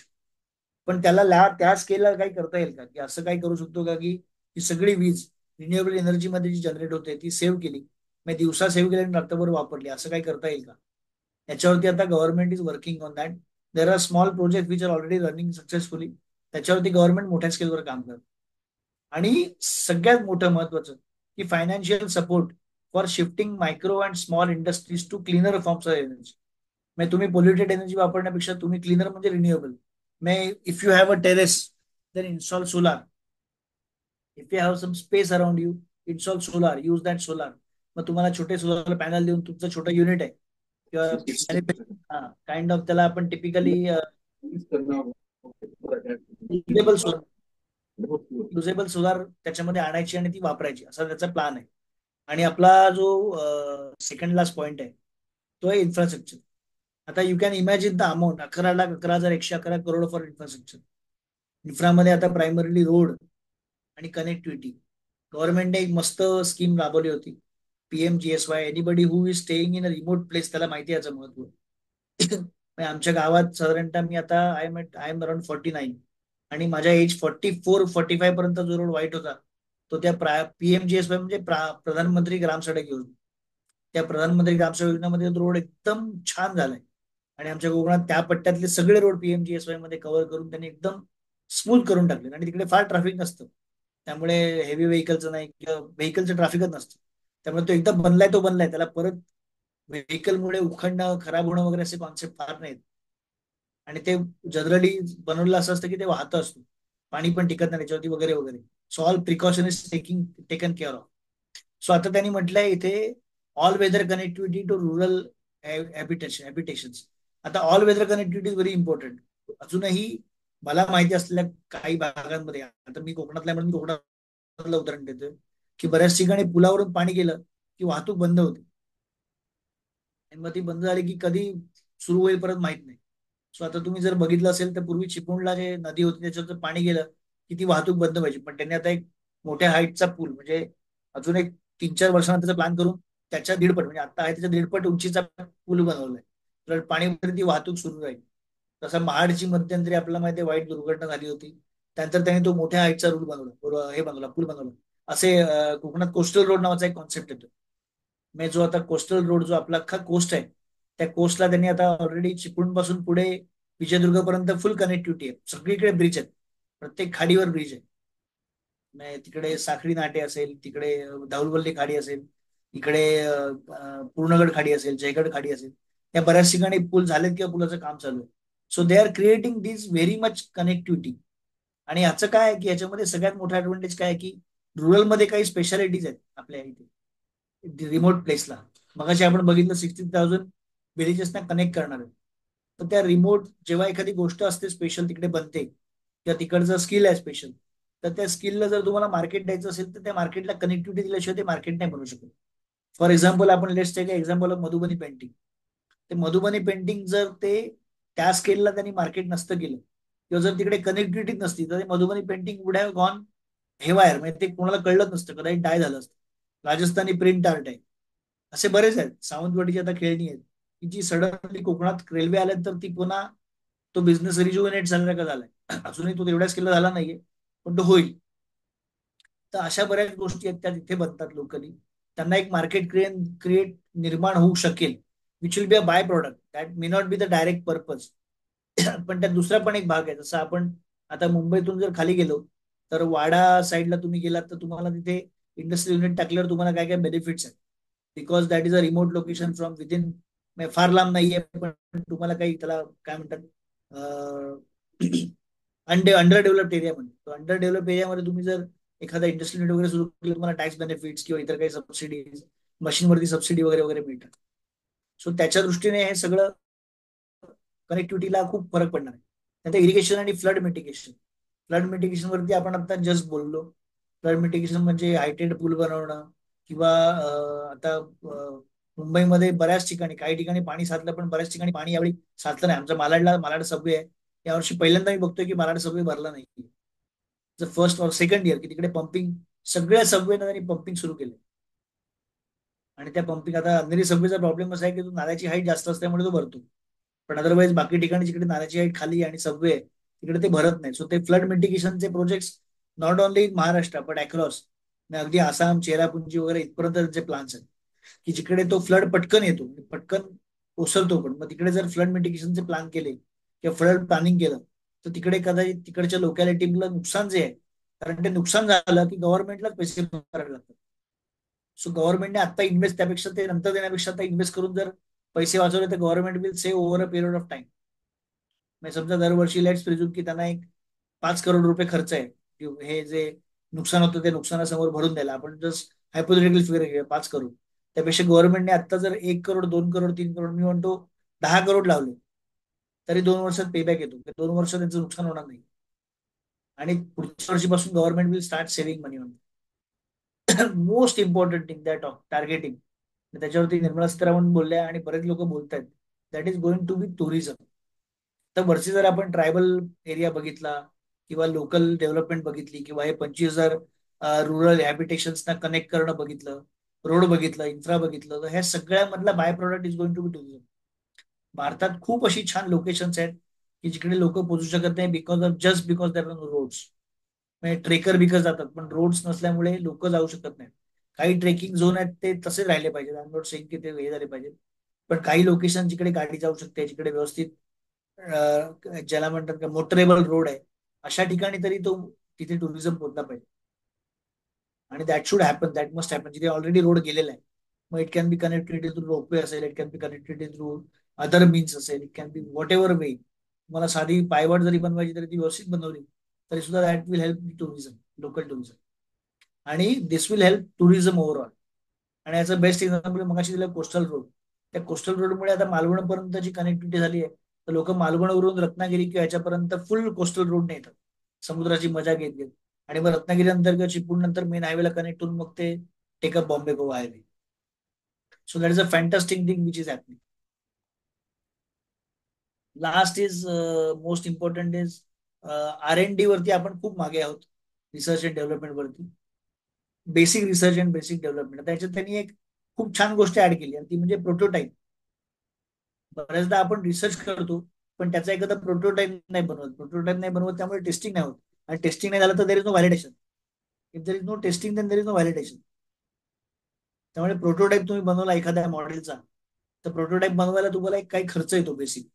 पण त्याला त्या स्केलला काही करता येईल का, की असं काही करू शकतो का की ही सगळी वीज रिन्युएबल एनर्जी मध्ये जी जनरेट होते ती सेव्ह केली, मग दिवसा सेव्ह केली आणि रात्रभर वापरली, असं काही करता येईल का? याच्यावरती आता government is working on that. There are small project which are already running successfully. त्याच्यावरती गव्हर्नमेंट मोठ्या स्केलवर काम करत. आणि सगळ्यात मोठं महत्वाचं की financial support for shifting micro and small industries to cleaner forms of energy. म्हणजे तुम्ही पोल्युटेड एनर्जी वापरण्यापेक्षा तुम्ही क्लीनर म्हणजे renewable. If you have a terrace, then install solar. If you have some space around you, install solar, use that solar. मग तुम्हाला छोटे solar panel देऊन तुमचं छोटं युनिट आहे किंवा काइंड ऑफ त्याला आपण typically usable solar, usable solar त्याच्यामध्ये आणायची आणि ती वापरायची असा त्याचा प्लॅन आहे. आणि आपला जो सेकंड लास्ट पॉइंट आहे तो आहे इन्फ्रास्ट्रक्चर. आता you can imagine the amount 11,11,111 crore for infrastructure. इन्फ्रामध्ये आता प्रायमरीली रोड आणि कनेक्टिव्हिटी. गव्हर्नमेंटने एक मस्त स्कीम राबवली होती, PMGSY. Anybody who is staying in a remote place त्याला माहिती आहे याचं महत्व. आमच्या गावात साधारणतः मी आता आय एम अराउंड 49 आणि माझ्या एज 44-45 पर्यंत जो रोड वाईट होता तो त्या PMGSY म्हणजे प्रधानमंत्री ग्राम सडक योजना, त्या प्रधानमंत्री ग्राम सडक योजनेमध्ये तो रोड एकदम छान झालाय. आणि आमच्या कोकणात त्या पट्ट्यातले सगळे रोड PMGSY मध्ये कव्हर करून त्यांनी एकदम स्मूथ करून टाकले आणि तिकडे फार ट्रॅफिक नसतं. त्यामुळे हेवी व्हेकलचं नाही किंवा व्हेकलचं ट्रॅफिकच नसतं. त्यामुळे तो एकदा बनलाय तो बनलाय, त्याला परत व्हेकलमुळे उखडणं खराब होणं वगैरे असे कॉन्सेप्ट फार नाहीत. आणि ते जनरली बनवलं असं असतं की ते वाहतं असतं, पाणी पण टिकत नाही त्याच्यावरती वगैरे वगैरे. So all precaution is taken care of. So आता त्यांनी म्हटलंय इथे all weather connectivity to rural habitations. आता all weather connectivity is very important. अजूनही मला माहिती असलेल्या काही भागांमध्ये, आता मी कोकणातल्या म्हणून मी कोकणातलं उदाहरण देतोय, की बऱ्याच ठिकाणी पुलावरून पाणी गेलं की वाहतूक बंद होते. आणि मग ती बंद झाली की कधी सुरू होईल परत माहित नाही. सो आता तुम्ही जर बघितलं असेल तर पूर्वी चिपळूणला जे नदी होती त्याच्यावर जर पाणी गेलं की ती वाहतूक बंद व्हायची. पण त्यांनी आता एक मोठ्या हाईटचा पूल, म्हणजे अजून एक 3-4 वर्षांना त्याचा प्लॅन करून त्याच्या दीडपट, म्हणजे आता आहे त्याच्या दीडपट उंचीचा पूल बनवलाय. तर पाणी ती वाहतूक सुरू राहील. तसं महाडची मध्यंतरी आपल्याला माहिती आहे वाईट दुर्घटना झाली होती. त्यानंतर त्यांनी तो मोठ्या हाईटचा रूल बनवला, हे बनवला, पूल बनवला. असे कोकणात कोस्टल रोड नावाचा एक कॉन्सेप्ट येतो. म्हणजे जो आता कोस्टल रोड जो आपला अख्खा कोस्ट आहे, त्या कोस्टला त्यांनी आता ऑलरेडी चिपळूण पासून पुढे विजयदुर्ग पर्यंत फुल कनेक्टिव्हिटी आहे. सगळीकडे ब्रिज आहेत, प्रत्येक खाडीवर ब्रिज आहे. म्हणजे तिकडे साखळी नाटे असेल, तिकडे धाऊलवल्ली खाडी असेल, इकडे पूर्णगड खाडी असेल, जयगड खाडी असेल, या बऱ्याच ठिकाणी पूल झालेत किंवा पुलाचं काम चालू आहे. So they are creating this very much connectivity. आणि याचं काय आहे की याच्यामध्ये सगळ्यात मोठा ऍडव्हान्टेज काय आहे की रुरलमध्ये काही स्पेशालिटीज आहेत आपल्या इथे रिमोट प्लेसला. मगाशी आपण बघितलं 60,000 विलेजेसना कनेक्ट करणार आहे. तर त्या रिमोट जेव्हा एखादी गोष्ट असते स्पेशल तिकडे बनते किंवा तिकडचं स्किल आहे स्पेशल, तर त्या स्किलला जर तुम्हाला मार्केट द्यायचं असेल तर त्या मार्केटला कनेक्टिव्हिटी दिल्याशिवाय ते मार्केट नाही बनू शकत. फॉर एक्झाम्पल आपण let's take example of Madhubani painting. ते मधुबनी पेंटिंग जर ते त्या स्केलला त्यांनी मार्केट नसतं केलं किंवा जर तिकडे कनेक्टिव्हिटी नसती तर ते Madhubani painting would have gone haywire, म्हणजे ते कोणाला कळलं नसतं, कदाचित डाय झालं असतं. राजस्थानी प्रिंट आर्ट आहे, असे बरेच आहेत. सावंतवाडीची आता खेळणी आहेत की जी सडनली कोकणात रेल्वे आल्या तर ती पुन्हा तो बिझनेस रिज्युनेट झाल्यासारखा झालाय. अजूनही तो तेवढ्या स्केलला झाला नाहीये, पण तो होईल. तर अशा बऱ्याच गोष्टी आहेत त्या तिथे बनतात लोकली. त्यांना एक मार्केट क्रिएट निर्माण होऊ शकेल, which will be a by product that may not be the direct purpose. पण त्यात दुसरा पण एक भाग आहे. जसं आपण आता मुंबईतून जर खाली गेलो तर वाडा साईडला तुम्ही गेलात तर तुम्हाला तिथे इंडस्ट्रियल युनिट टाकल्यावर तुम्हाला काय काय बेनिफिट्स आहेत. Because that is a remote location from within, फार लांब नाहीये पण तुम्हाला काही त्याला काय म्हणतात अंडर डेव्हलप्ड एरिया म्हणतो. अंडर डेव्हलप एरियामध्ये तुम्ही जर एखादा इंडस्ट्रियल युनिट वगैरे सुरू केलं तुम्हाला टॅक्स बेनिफिट्स किंवा इतर काही सबसिडीज, मशीनवरती सबसिडी वगैरे वगैरे मिळतात. सो त्याच्या दृष्टीने हे सगळं कनेक्टिव्हिटीला खूप फरक पडणार आहे. नंतर इरिगेशन आणि फ्लड मिटिगेशन. फ्लड मिटिगेशन वरती आपण आता जस्ट बोललो. फ्लड मिटिगेशन म्हणजे हायटेड पूल बनवणं किंवा आता मुंबईमध्ये बऱ्याच ठिकाणी काही ठिकाणी पाणी साचलं पण बऱ्याच ठिकाणी पाणी यावेळी साचलं नाही. आमच्या मालाड सबवे आहे, यावर्षी पहिल्यांदा मी बघतोय की मालाड सबवे भरला नाही. फर्स्ट और सेकंड इयर की तिकडे पंपिंग सगळ्या सबवेनं त्यांनी पंपिंग सुरू केलं. आणि त्या पंपिंग आता अंधेरी सबवेचा प्रॉब्लेम असा आहे की तो नाल्याची हाईट जास्त असल्यामुळे तो भरतो. पण अदरवाईज बाकी ठिकाणी जिकडे नाल्याची हाईट खाली आणि सबवे आहे तिकडे ते भरत नाही. सो ते फ्लड मिटिगेशनचे project not only in Maharashtra but across, अगदी आसाम, चेरापुंजी वगैरे इथपर्यंत जे प्लान्स आहेत की जिकडे तो फ्लड पटकन येतो, पटकन ओसरतो. पण मग तिकडे जर फ्लड मिटिगेशनचे प्लॅन केले किंवा फ्लड प्लॅनिंग केलं तर तिकडे कदाचित तिकडच्या लोकॅलिटीला नुकसान जे आहे, कारण ते नुकसान झालं की गव्हर्नमेंटला पैसे भरावे लागतात. सो गव्हर्नमेंटने आता इन्व्हेस्ट त्यापेक्षा ते नंतर देण्यापेक्षा आता इन्व्हेस्ट करून जर पैसे वाचवले तर government will save over a period of time. म्हणजे समजा दरवर्षी लेट्स प्रिझ्यूम की त्यांना एक 5 करोड रुपये खर्च आहे हे जे नुकसान होतं ते नुकसानासमोर भरून द्यायला. आपण जस्ट हायपोथेटिकल फिगर घेऊया 5 करोड. त्यापेक्षा गव्हर्नमेंटने आता जर 1 करोड, 2 करोड, 3 करोड, मी म्हणतो 10 करोड लावले तरी 2 वर्षात पेबॅक येतो. 2 वर्ष त्यांचं नुकसान होणार नाही आणि पुढच्या वर्षीपासून government will start saving money. Most important thing that of targeting, त्याच्यावरती निर्मला सीतारामन बोलल्या आणि बरेच लोक बोलत आहेत, that is going to be tourism. तर वरची जर आपण ट्रायबल एरिया बघितला किंवा लोकल डेव्हलपमेंट बघितली किंवा हे 25,000 रुरल हॅबिटेशन्सना कनेक्ट करणं बघितलं, रोड बघितलं, इन्फ्रा बघितलं, तर ह्या सगळ्यामधला by product is going to be tourism. भारतात खूप अशी छान लोकेशन्स आहेत की जिकडे लोक पोहोचू शकत नाही because of just because that roads. म्हणजे ट्रेकर बिकर जातात पण रोड्स नसल्यामुळे लोक जाऊ शकत नाहीत. काही ट्रेकिंग झोन आहेत ते तसे राहिले पाहिजेत. आय एम नॉट सेइंग की ते हे झाले पाहिजे, पण काही लोकेशन जिकडे गाडी जाऊ शकते, जिकडे व्यवस्थित ज्याला म्हणतात का मोटरेबल रोड आहे, अशा ठिकाणी तरी तो तिथे टुरिझम पोहोचला पाहिजे. आणि that should happen, that must happen. जिथे ऑलरेडी रोड गेलेला आहे, मग it can be connected through ropeway असेल, it can be connected through other means असेल, it can be whatever way. मला साधी पायवाट जरी बनवायची तरी ती व्यवस्थित बनवली तरी सुद्धा that will help tourism, local tourism. आणि दिस विल हेल्प टुरिझम ओव्हरऑल. आणि याचं बेस्ट एक्झाम्पल मगाशी दिलं कोस्टल रोड. त्या कोस्टल रोडमुळे आता मालवणपर्यंतची कनेक्टिव्हिटी झाली आहे, तर लोक मालवणवरून रत्नागिरी किंवा याच्यापर्यंत फुल कोस्टल रोडने येतात, समुद्राची मजा घेत घेत. आणि मग रत्नागिरी नंतर किंवा चिपळूण नंतर मेन हायवेला कनेक्ट होऊन मग ते take up Bombay Goa highway. So that is a fantastic thing which is happening. Last is most important is R&D वरती आपण खूप मागे आहोत, रिसर्च अँड डेव्हलपमेंट वरती. Basic research and basic development त्याच्यात त्यांनी एक खूप छान गोष्ट ऍड केली आणि ती म्हणजे प्रोटोटाईप. बऱ्याचदा आपण रिसर्च करतो पण त्याचा एखादा प्रोटोटाईप नाही बनवत, त्यामुळे टेस्टिंग नाही होत. आणि टेस्टिंग नाही झालं तर there is no validation. If there is no testing then there is no validation. त्यामुळे प्रोटोटाईप तुम्ही बनवला एखाद्या मॉडेलचा, तर प्रोटोटाईप बनवायला तुम्हाला एक काही खर्च येतो बेसिक.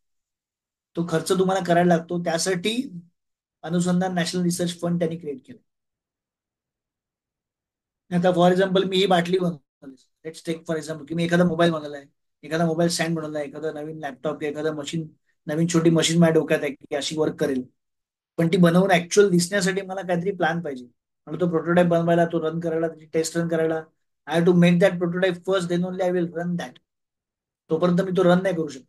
तो खर्च तुम्हाला करायला लागतो. त्यासाठी अनुसंधान नॅशनल रिसर्च फंड त्यांनी क्रिएट केलं. आता फॉर एक्झाम्पल मी ही बाटली बनवली, लेट्स टेक फॉर एक्झाम्पल की मी एखादा मोबाईल बनवलाय, एखादा मोबाईल स्टँड बनवलाय, एखादा नवीन लॅपटॉप, एखादा मशीन, नवीन छोटी मशीन माझ्या डोक्यात आहे की अशी वर्क करेल. पण ती बनवून ऍक्च्युअल दिसण्यासाठी मला काहीतरी प्लॅन पाहिजे. मला तो प्रोटोटाईप बनवायला, तो रन करायला, त्याची टेस्ट रन करायला, I have to make that prototype first, then only I will run that. तोपर्यंत मी तो रन नाही करू शकत.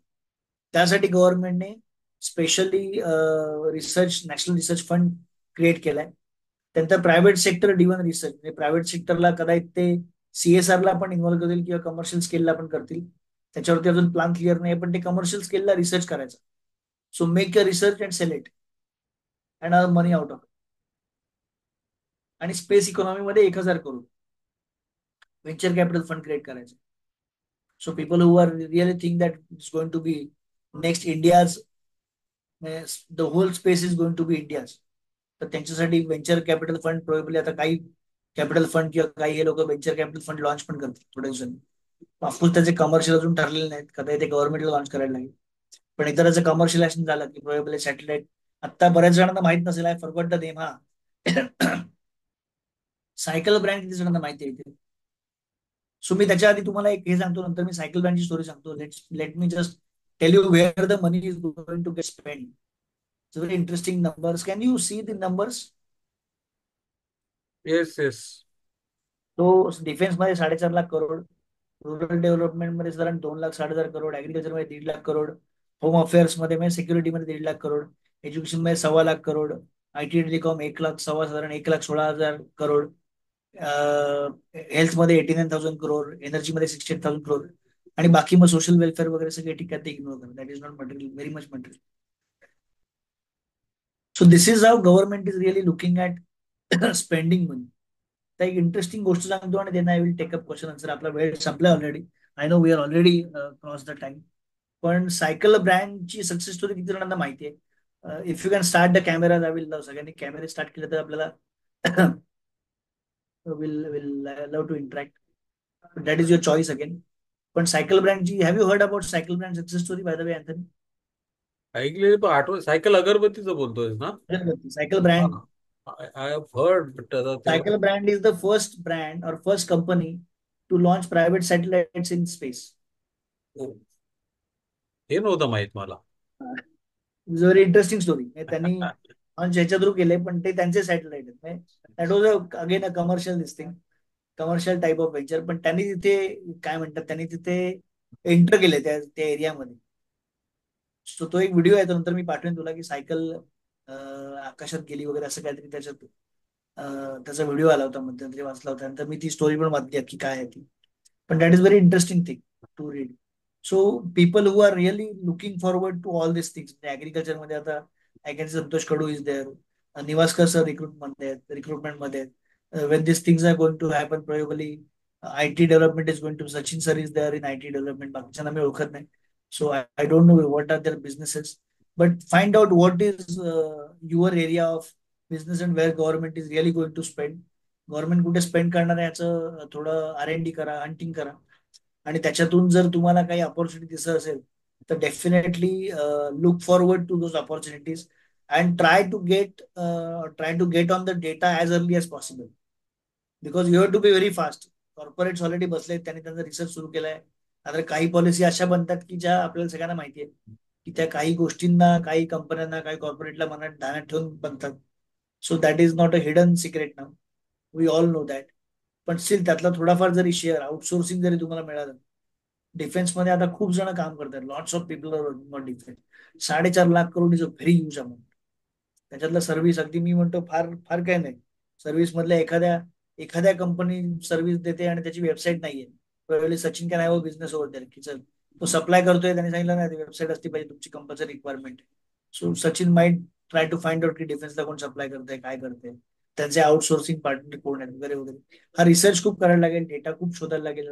त्यासाठी गव्हर्नमेंटने specially research, national research fund create केलाय. त्यानंतर प्रायव्हेट सेक्टर डिव्हन रिसर्च, म्हणजे प्रायव्हेट सेक्टरला कदाचित ते CSR ला पण इन्व्हॉल्व करतील किंवा कमर्शियल स्केलला पण करतील. त्याच्यावरती अजून प्लॅन क्लिअर नाही, पण ते कमर्शियल स्केलला रिसर्च करायचं. So make a research and sell it and money out of. आणि स्पेस इकॉनॉमीमध्ये 1,000 crore venture capital fund create करायचं. So people who are really think that it's going to be next India's, the whole space is going to be India's, तर त्यांच्यासाठी venture capital fund probably आता काही capital fund किंवा काही हे लोक venture capital fund launch पण करतील थोड्या दिवसांनी. ऑफकोर्स त्याचे कमर्शियल अजून ठरलेले नाहीत, कदा ते गव्हर्नमेंटला लॉन्च करायला लागेल. पण एकदा त्याचं कमर्शियलायझेशन झालं की प्रोबेबली सॅटेलाइट, आता बऱ्याच जणांना माहित नसेल, आय फॉरगॉट द नेम. हा सायकल ब्रँड किती जणांना माहिती आहे इथे? सो मी त्याच्या आधी तुम्हाला एक हे सांगतो, नंतर मी सायकल ब्रँडची स्टोरी सांगतो. Let me just tell you where the money is going to get spend. It's very interesting numbers. Can you see the numbers? Yes yes. तो डिफेन्स मध्ये 4.5 लाख करोड, रुरल डेव्हलपमेंट मध्ये साधारण 2,60,000 करोड, ऍग्रिकल्चर मध्ये 1,50,000 करोड, होम अफेअर्स मध्ये म्हणजे security मध्ये 1,50,000 crore, education मध्ये 1,15,00,000 crore, IT telecom 1 lakh, साधारण 1,16,000 करोड, हेल्थ मध्ये 89,000 करोड, एनर्जी मध्ये 68,000 करोड. आणि बाकी मग सोशल वेलफेअर वगैरे सगळे ठीक आहे, ते इग्नोर करा. That is not material, very much material. So this is how government is really looking at spending money. तर एक इंटरेस्टिंग गोष्ट सांगतो आणि then I will take up question answer. आपला वेळ संपला ऑलरेडी. I know we are already cross the time. पण सायकल ब्रँडची सक्सेस स्टोरी किती जणांना माहिती आहे? If you can start the camera I will love. सगळ्यांनी कॅमेरे स्टार्ट केले तर आपल्याला will will love to interact. That is your choice again. पण सायकल ब्रँडची, have you heard about cycle brand success story by the way Anthony? ऐकलेलं पण आठवण, सायकल अगरबत्तीचं बोलतोय ना? Cycle brand, I have heard, but आता तेव्हा cycle brand is the first brand or first company to launch private satellites in space. हे नव्हतं माहित मला. Very interesting story. त्यांनी लॉन्च ह्याच्या थ्रू केले, पण ते त्यांचे सॅटेलाइट आहेत. That was again a commercial this thing, commercial type of venture. पण त्यांनी तिथे काय म्हणतात, त्यांनी तिथे एंटर केले त्या एरियामध्ये. सो तो एक व्हिडिओ आहे, तो नंतर मी पाठवेन तुला, की सायकल आकाशात गेली वगैरे असं काहीतरी त्याच्यात त्याचा व्हिडिओ आला होता, मध्यंतरी वाचला होता. नंतर मी ती स्टोरी पण वाचली की काय आहे ती. पण that is very interesting thing to read. So people who are really looking forward to all this things. Agriculture मध्ये आता I can Santosh Kadu is there, Nivaskar sir recruitment मध्ये. When this things are going to happen probably IT development is going to, Sachin sir is there in IT development. बाकीच्यांना मी ओळखत नाही. So I don't know what are their businesses, but find out what is your area of business and where government is really going to spend. Government कुठे spend करणार आहे याचं थोडं R&D करा, हंटिंग करा. आणि त्याच्यातून जर तुम्हाला काही अपॉर्च्युनिटी दिसत असेल तर definitely look forward to those opportunities and try to get on the data as early as possible, because you have to be very fast. Corporates already बसले, त्यांनी त्यांचा रिसर्च सुरू केलाय. आता काही पॉलिसी अशा बनतात की ज्या आपल्याला सगळ्यांना माहिती आहे की त्या काही गोष्टींना, काही कंपन्यांना, काही कॉर्पोरेटला मनात ध्यानात ठेवून बनतात. So that is not a hidden secret now, we all know that. पण स्टील त्यातला थोडाफार जरी शेअर आउटसोर्सिंग जरी तुम्हाला मिळालं, डिफेन्समध्ये आता खूप जण काम करतात, lots of people are defence. 4.5 lakh crore is a very huge amount. त्याच्यातलं सर्व्हिस अगदी मी म्हणतो फार फार काय नाही. सर्व्हिस मधल्या एखाद्या एखाद्या कंपनी सर्व्हिस देते आणि त्याची वेबसाईट नाहीये. पहिले Sachin can have a business over there, की चल तो सप्लाय करतोय, त्यांनी सांगितलं नाही वेबसाईट असली पाहिजे तुमची, compulsory requirement. So Sachin might try to find out की डिफेन्सला कोण सप्लाय करतंय, काय करतंय, त्यांचे आउटसोर्सिंग पार्टनर कोण आहेत वगैरे वगैरे. हा रिसर्च खूप करायला लागेल, डेटा खूप शोधायला लागेल,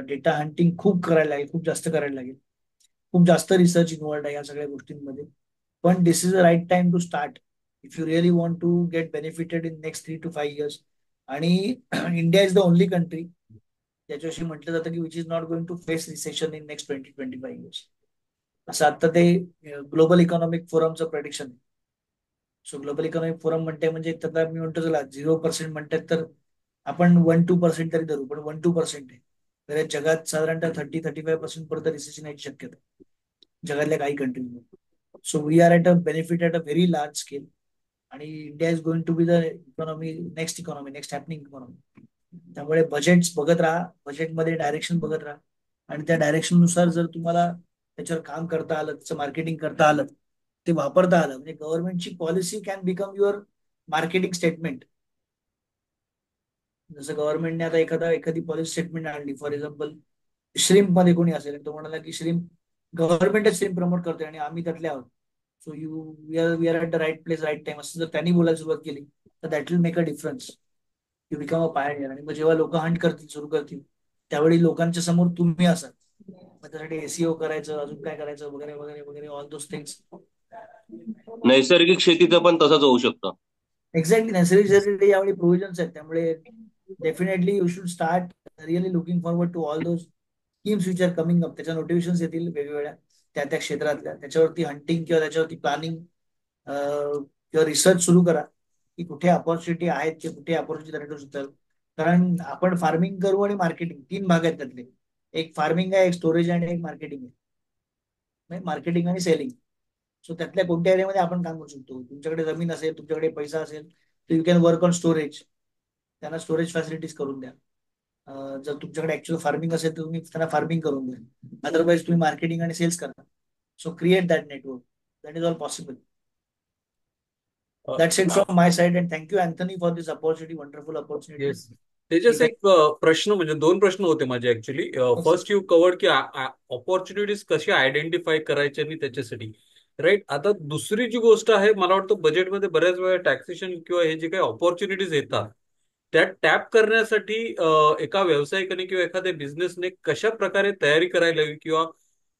डेटा हंटिंग खूप करायला लागेल, खूप जास्त करायला लागेल. खूप जास्त रिसर्च इन्व्हॉल्ड आहे या सगळ्या गोष्टींमध्ये. पण this is a right time to start if you really want to get benefited in next 3 to 5 years. आणि India is the only country ज्याच्याशी म्हटलं जातं की which is not going to face recession in next 20-25 years. असं आता ते global economic फोरमचं prediction आहे. सो ग्लोबल इकॉनॉमिक फोरम म्हणते म्हणजे त्याला मी म्हणतो चला 0% म्हणतात तर आपण 1-2% तरी धरू, पण 1-2% आहे. तर जगात साधारणतः 30-35% पर्यंत रिसेशन याची शक्यता आहे जगातल्या काही कंट्रीमध्ये. So we are at a benefit at a very large scale. आणि India is going to be the economy next happening economy. त्यामुळे बजेट्स बघत राहा, बजेटमध्ये डायरेक्शन बघत राहा, आणि त्या डायरेक्शननुसार जर तुम्हाला त्याच्यावर काम करता आलं, त्याचं मार्केटिंग करता आलं, ते वापरता आलं, म्हणजे गव्हर्नमेंटची policy can become your marketing statement. जसं गव्हर्नमेंटने आता एखादी पॉलिसी स्टेटमेंट आणली, फॉर एक्झाम्पल श्रिम्प मध्ये कोणी असेल तो म्हणाला की श्रिम्प, गव्हर्नमेंटच श्रिम्प प्रमोट करतोय आणि आम्ही त्यातले आहोत, so we are at the right place right time, असं जर त्यांनी बोलायला सुरुवात केली तर that will make a difference. You become a pioneer. आणि मग जेव्हा लोक हंट करतील, सुरू करतील, त्यावेळी लोकांच्या समोर तुम्ही असाल. मग त्यासाठी एसीओ करायचं, अजून काय करायचं, वगैरे वगैरे वगैरे, ऑल दोज थिंग्स. नैसर्गिक शेतीचं पण तसंच होऊ शकतं. एक्झॅक्टली, नैसर्गिक यावेळी प्रोव्हिजन्स आहेत. त्यामुळे definitely you should start really looking forward to all those schemes which are coming up. त्याच्या नोटिफिकेशन येतील वेगवेगळ्या त्या त्या क्षेत्रातल्या, त्याच्यावरती हंटिंग किंवा त्याच्यावरती प्लॅनिंग किंवा रिसर्च सुरू करा की कुठे अपॉर्च्युनिटी आहेत, की कुठे अपॉर्च्युनिटी जनरेट होतात. कारण आपण फार्मिंग करू आणि मार्केटिंग, 3 भाग आहेत त्यातले. एक फार्मिंग आहे, एक स्टोरेज आणि एक मार्केटिंग आहे. मार्केटिंग आणि सेलिंग. सो त्यातल्या कोणत्या एरियामध्ये आपण काम करू शकतो. तुमच्याकडे जमीन असेल, तुमच्याकडे पैसा असेल, तर you can work on storage. त्यांना स्टोरेज फॅसिलिटीज करून द्या. जर तुमच्याकडे ऍक्च्युअल फार्मिंग असेल तर तुम्ही त्यांना फार्मिंग करून द्या. अदरवाईज तुम्ही मार्केटिंग आणि सेल्स करा. So create that network. That is all possible. That's it from my side, and thank you Anthony for this opportunity, wonderful opportunity. Yes. त्याच्याच एक प्रश्न, म्हणजे 2 प्रश्न होते माझे ऍक्च्युली. फर्स्ट यू कवर्ड की ऑपॉर्च्युनिटीज कशी आयडेंटिफाय करायची आणि त्याच्यासाठी राईट. आता दुसरी जी गोष्ट आहे, मला वाटतं बजेटमध्ये बऱ्याच वेळा टॅक्सेशन किंवा हे जे काही ऑपॉर्च्युनिटीज येतात त्या टॅप करण्यासाठी एका व्यावसायिकाने किंवा एखाद्या बिझनेसने कशा प्रकारे तयारी करायला हवी, किंवा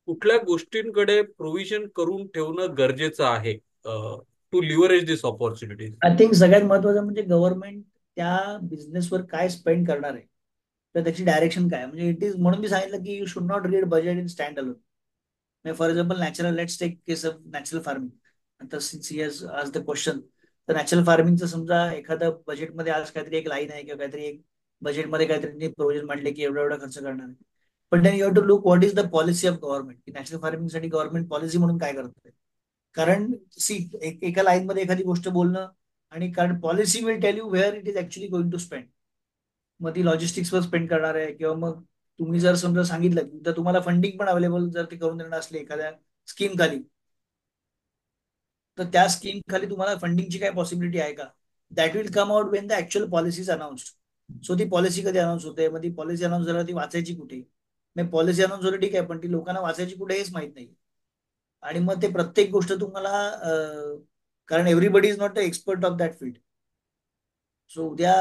कुठल्या गोष्टींकडे प्रोव्हिजन करून ठेवणं गरजेचं आहे to leverage this opportunities. I think सगळ्यात महत्वाचं म्हणजे गव्हर्नमेंट त्या बिझनेसवर काय स्पेंड करणार आहे, तर त्याची डायरेक्शन काय, म्हणजे इट इज, म्हणून मी सांगितलं की you should not read budget in stand alone. For example natural, let's take case of natural farming. आता सिन्स ही हॅज आज द क्वेश्चन, तर नॅचरल फार्मिंगचं समजा एखाद्या बजेटमध्ये आज काहीतरी एक लाईन आहे किंवा काहीतरी एक बजेटमध्ये काहीतरी प्रोव्हिजन मांडले की एवढा एवढा खर्च करणार आहे. पण then you have to look what is the policy of government, की नॅचरल फार्मिंगसाठी गव्हर्नमेंट पॉलिसी म्हणून काय करत. कारण सी, एका लाईनमध्ये एखादी गोष्ट बोलणं, आणि कारण policy will tell you where it is actually going to spend. मग ती लॉजिस्टिक्सवर स्पेंड करणार आहे, किंवा मग तुम्ही जर समजा सांगितलं तर तुम्हाला फंडिंग पण अवेलेबल जर ते करून देणार असले एखाद्या स्कीम खाली, तर त्या स्कीम खाली तुम्हाला फंडिंगची काय पॉसिबिलिटी आहे का, that will come out Wien the actual policy is announced. So ती पॉलिसी कधी अनाउन्स होते, मग ती पॉलिसी अनाउन्स झाल्यावर ती वाचायची कुठे. मग पॉलिसी अनाउन्स झाली ठीक आहे, पण ती लोकांना वाचायची कुठे हेच माहित नाही. आणि मग ते प्रत्येक गोष्ट तुम्हाला, कारण everybody is not the expert of that field. So उद्या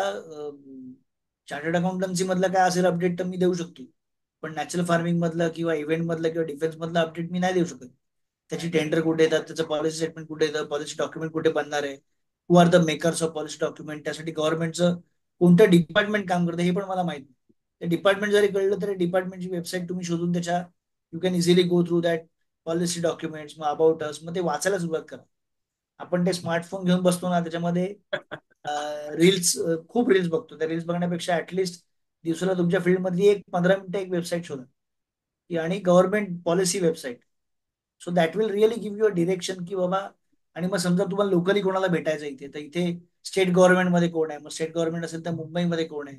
चार्टर्ड अकाउंटन्सी मधलं काय असेल अपडेट तर मी देऊ शकतो, पण नॅचरल फार्मिंग मधलं किंवा इव्हेंट मधलं किंवा डिफेन्स मधलं अपडेट मी नाही देऊ शकत. त्याची टेंडर कुठे येतात, त्याचं पॉलिसी स्टेटमेंट कुठे येतं, पॉलिसी डॉक्युमेंट कुठे बनणार आहे, who are the makers of policy document, त्यासाठी गव्हर्नमेंटचं कोणतं डिपार्टमेंट काम करतं हे पण मला माहिती. ते डिपार्टमेंट जरी कळलं तरी डिपार्टमेंटची वेबसाईट तुम्ही शोधून त्याच्या you can easily go through that policy documents, मग अबाउट अस, मग ते वाचायला सुरुवात करा. आपण ते स्मार्टफोन घेऊन बसतो ना, त्याच्यामध्ये रील्स, खूप रील्स बघतो. त्या रील्स बघण्यापेक्षा ऍटलिस्ट दिवसाला तुमच्या फील्डमधली एक 15 मिनिटं एक वेबसाईट शोधा, आणि government policy website. So that will really give you a direction की बाबा. आणि मग समजा तुम्हाला लोकली कोणाला भेटायचं इथे, तर इथे स्टेट गव्हर्नमेंटमध्ये कोण आहे, मग स्टेट गव्हर्नमेंट असेल तर मुंबईमध्ये कोण आहे,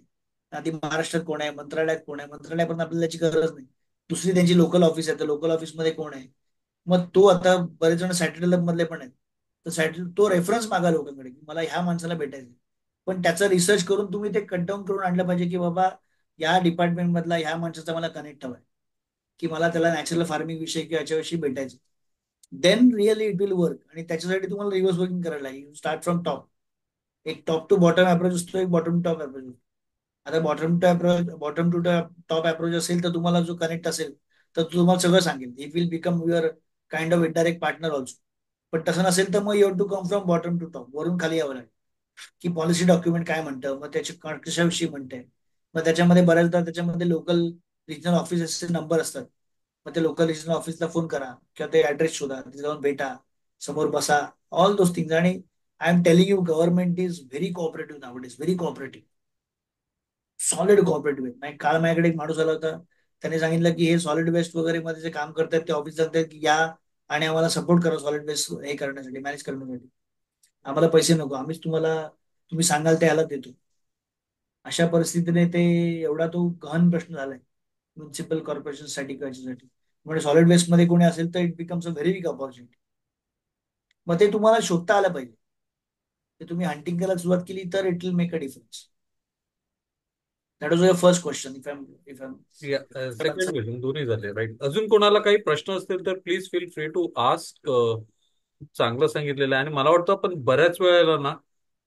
आधी महाराष्ट्रात कोण आहे, मंत्रालयात कोण आहे, मंत्रालयापर्यंत आपल्याला त्याची गरज नाही. दुसरी त्यांची लोकल ऑफिस आहे, तर लोकल ऑफिसमध्ये कोण आहे. मग तो आता बरेच जण सॅटर्डे मधले पण आहेत, तर सॅटर्डे तो रेफरन्स मागा लोकांकडे की मला ह्या माणसाला भेटायचं. पण त्याचा रिसर्च करून तुम्ही ते कट डाऊन करून आणलं पाहिजे की बाबा या डिपार्टमेंट मधला ह्या माणसाचा मला कनेक्ट हवाय, की मला त्याला नॅचरल फार्मिंग विषयी किंवा याच्याविषयी भेटायचं. Then really it will work. आणि त्याच्यासाठी तुम्हाला रिव्हर्स वर्किंग करायला लागेल. Start from top. एक टॉप टू बॉटम अप्रोच असतो, एक बॉटम टू टॉप अप्रोच असतो. आता बॉटम टू टॉप अप्रोच असेल तर तुम्हाला जो कनेक्ट असेल तर तो तुम्हाला सगळं सांगेल. He will become your kind of indirect partner also. पण तसं नसेल तर मग you to come from bottom to top, वरून खाली यावं लागेल की पॉलिसी डॉक्युमेंट काय म्हणतं, मग त्याची कशाविषयी म्हणते. मग त्याच्यामध्ये बऱ्याचदा त्याच्यामध्ये लोकल रिजनल ऑफिसचे नंबर असतात. मग ते लोकल रिजनल ऑफिसला फोन करा किंवा ते ऍड्रेस शोधा, तिथे जाऊन भेटा, समोर बसा, ऑल दोज थिंग्स. आणि I am telling you, government is very cooperative now. It is very cooperative, solid cooperative आहे. काल माझ्याकडे एक माणूस आला होता, त्याने सांगितलं की हे सॉलिड वेस्ट वगैरे मध्ये जे काम करतात ते ऑफिस सांगतात की या आणि आम्हाला सपोर्ट करा सॉलिड वेस्ट हे करण्यासाठी, मॅनेज करण्यासाठी. आम्हाला पैसे नको, आम्हीच तुम्हाला, तुम्ही सांगाल ते ह्याला देतो. अशा परिस्थितीने ते एवढा तो गहन प्रश्न झालाय म्युन्सिपल कॉर्पोरेशन साठी किंवा याच्यासाठी. म्हणजे सॉलिड वेस्ट मध्ये कोणी असेल तर it becomes a very big opportunity. मग ते तुम्हाला शोधता आलं पाहिजे. ते तुम्ही हंटिंग करायला सुरुवात केली तर it will make a difference. That was your first question. If I second question दोन्ही झाले राईट. अजून कोणाला काही प्रश्न असतील तर please feel free to ask. चांगलं सांगितलेलं आहे. आणि मला वाटतं आपण बऱ्याच वेळेला ना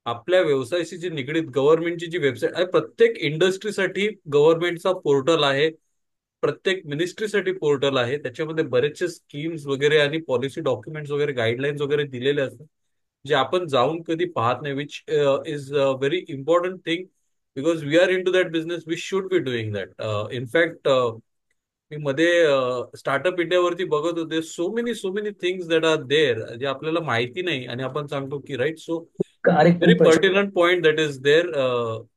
आपल्या व्यवसायाशी जी निगडीत गव्हर्नमेंटची जी वेबसाईट आहे, प्रत्येक इंडस्ट्रीसाठी गव्हर्नमेंटचा पोर्टल आहे, प्रत्येक मिनिस्ट्रीसाठी पोर्टल आहे, त्याच्यामध्ये बरेचसे स्कीम्स वगैरे आणि पॉलिसी डॉक्युमेंट्स वगैरे गाईडलाईन्स वगैरे दिलेले असतात, जे आपण जाऊन कधी पाहत नाही, which is a very important thing. Because we are in to that business, we should be doing that. In fact मी मध्ये स्टार्टअप इंडियावरती बघत होते, so many things that are there जे आपल्याला माहिती नाही आणि आपण सांगतो की राईट. सो अरे व्हेरी खूप आहे. Pertinent point that is there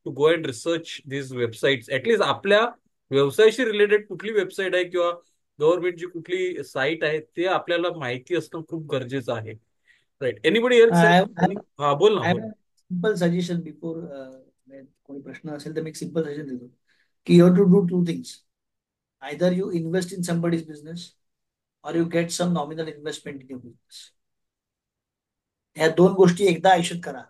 to go and research this websites. At least आपल्या व्यवसायाशी रिलेटेड कुठली वेबसाईट आहे किंवा गव्हर्नमेंटची कुठली साईट आहे ते आपल्याला माहिती असणं खूप गरजेचं आहे. राईट. Anybody else? आय हा बोल ना, आय बोल. सिंपल सजेशन बिफोर, कोणी प्रश्न असेल तर मी एक सिंपल सजेशन देतो की you to do two things. Either you invest in somebody's business or you get some nominal investment in your business. ह्या दोन गोष्टी एकदा आयुष्यात करा,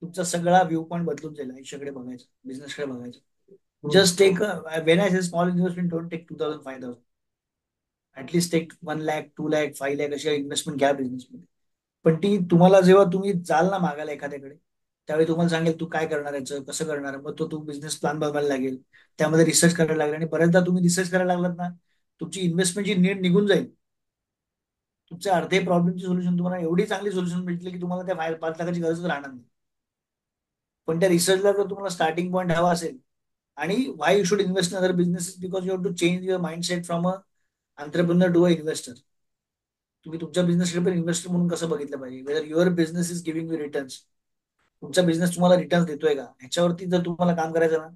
तुमचा सगळा व्ह्यू पॉईंट बदलून जाईल आयुष्याकडे बघायचं, बिझनेसकडे बघायचं. Just take, when I say small investment, don't take 2000 5000. At least take 1 lakh 2 lakh 5 lakh अशी इन्व्हेस्टमेंट घ्या बिझनेसमध्ये. पण ती तुम्हाला जेव्हा तुम्ही जाल ना मागायला एखाद्याकडे, त्यावेळी तुम्हाला सांगेल तू काय करणार याचं, कसं करणार, मग तो बिझनेस प्लॅन बनवायला लागेल, त्यामध्ये रिसर्च करायला लागेल. आणि बऱ्याचदा तुम्ही रिसर्च करायला लागलात ना, तुमची इन्व्हेस्टमेंटची नीड निघून जाईल. तुमच्या अर्धे प्रॉब्लेमची सोल्युशन तुम्हाला एवढी चांगली सोल्युशन भेटली की तुम्हाला त्या 5 लाखाची गरजच राहणार नाही. पण त्या रिसर्चला जर तुम्हाला स्टार्टिंग पॉईंट हवा असेल, आणि why you should invest in other businesses, because you have to change your mindset from a entrepreneur to a investor. तुम्ही तुमच्या बिझनेसकडे पण इन्व्हेस्टर म्हणून कसं बघितलं पाहिजे, whether your business is giving you returns. तुमचा बिझनेस तुम्हाला रिटर्न देतोय का, ह्याच्यावरती जर तुम्हाला काम करायचं ना,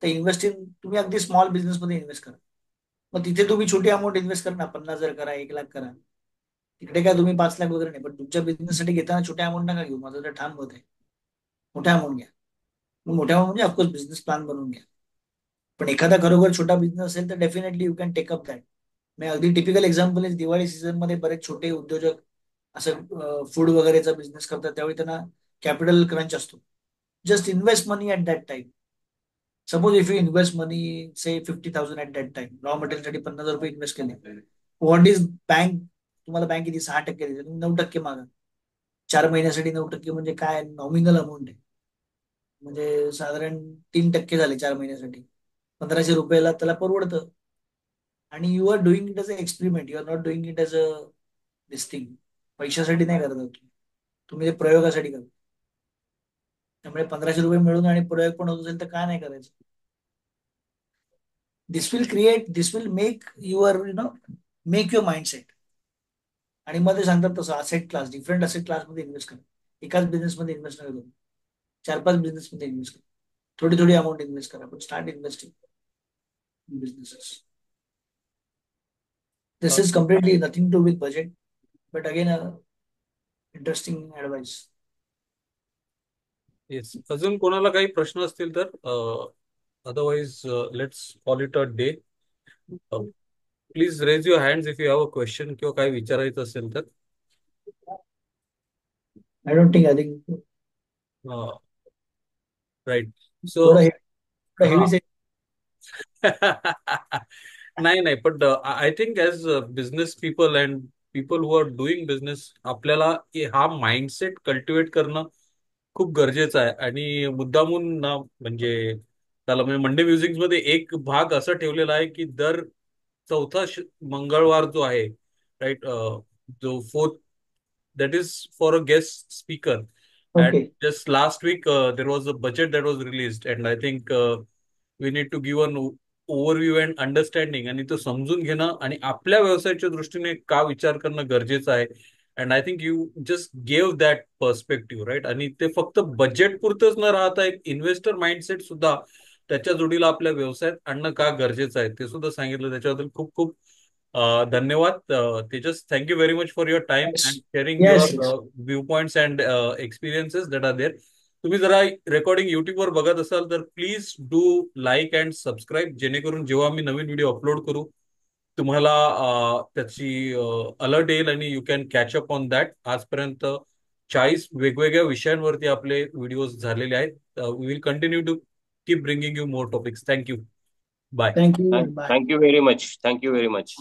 तर इन्व्हेस्ट इन, तुम्ही अगदी स्मॉल बिझनेसमध्ये इन्व्हेस्ट करा. मग तिथे तुम्ही छोटी अमाऊंट इन्व्हेस्ट करा ना, 50,000 करा, 1 लाख करा. तिकडे काय तुम्ही 5 लाख वगैरे नाही, पण तुमच्या बिझनेससाठी घेताना छोट्या अमाऊंट नका घेऊ, माझं तर ठाम मत आहे. मोठ्या अमाऊंट घ्या. मग मोठ्या अमाऊंट म्हणजे ऑफकोर्स बिझनेस प्लॅन बनवून घ्या. पण एखादा खरोखर छोटा बिझनेस असेल तर definitely you can take up that. मी अगदी टिपिकल एक्झाम्पल आहे, दिवाळी सीझन मध्ये बरेच छोटे उद्योजक असं फूड वगैरेचा बिझनेस करतात, त्यावेळी त्यांना कॅपिटल क्रंच असतो. Just invest money at that time. Suppose if you invest money say 50,000 at that time, raw मटेरियलसाठी 50,000 रुपये इन्व्हेस्ट केले. व्हॉट इज बँक, तुम्हाला बँक किती 6% देते, तुम्ही 9% मागा. 4 महिन्यासाठी 9% म्हणजे काय, नॉमिनल अमाऊंट आहे. म्हणजे साधारण 3% झाले 4 महिन्यासाठी. 1,500 रुपयाला त्याला परवडतं. आणि you are doing it as a experiment, you are not doing it as a this thing. पैशासाठी नाही करत आहोत तुम्ही, तुम्ही ते प्रयोगासाठी करता. त्यामुळे 1,500 रुपये मिळून आणि प्रयोग पण होत असेल तर काय नाही करायचं. This will make make your mindset. आणि मग ते सांगतात तसं असेट क्लास, डिफरंट असेट क्लासमध्ये इन्व्हेस्ट करा. एकाच बिझनेसमध्ये इन्व्हेस्ट नका करू, 4-5 बिझनेसमध्ये इन्व्हेस्ट करा. थोडी थोडी अमाऊंट इन्व्हेस्ट करा, पण start investing in businesses. This is completely nothing to with budget, but again interesting advice. Yes, अजून कोणाला काही प्रश्न असतील तर otherwise let's call it a day. Please raise your hands if you have a question किंवा काही विचारायचं असेल तर. I don't think, I think right. So थोडं हा. हेवी. नाही नाही, पण I think as business people and people who are doing business, आपल्याला हा माइंडसेट कल्टिवेट करणं खूप गरजेचं आहे. आणि मुद्दामून ना, म्हणजे त्याला म्हणजे मंडे म्युझिक मध्ये एक भाग असा ठेवलेला आहे की दर चौथा मंगळवार जो आहे, राईट, जो fourth, that is for a guest speaker. And okay. just last week, there was a budget that was released, and I think we need to give an overview and understanding, आणि तो समजून घेणं आणि आपल्या व्यवसायाच्या दृष्टीने का विचार करणं गरजेचं आहे. And I think you just gave that perspective, right. आणि ते फक्त बजेट पुरतच न राहता एक इन्व्हेस्टर माइंडसेट सुद्धा त्याच्या जोडीला आपल्या व्यवसायात आणणं का गरजेचं आहे ते सुद्धा सांगितलं. त्याच्याबद्दल खूप खूप धन्यवाद. Tejas, thank you very much for your time and sharing yes. Your view points and experiences that are there. तुम्ही जरा रेकॉर्डिंग युट्यूबवर बघत असाल तर please do like and subscribe, जेणेकरून जेव्हा आम्ही नवीन व्हिडिओ अपलोड करू तुम्हाला त्याची अलर्ट येईल आणि you can catch up on that. आजपर्यंत 40 वेगवेगळ्या विषयांवरती आपले व्हिडिओज झालेले आहेत. We will continue to keep bringing you more topics. Thank you. Bye. Thank you. Bye. Thank you very much. Thank you very much.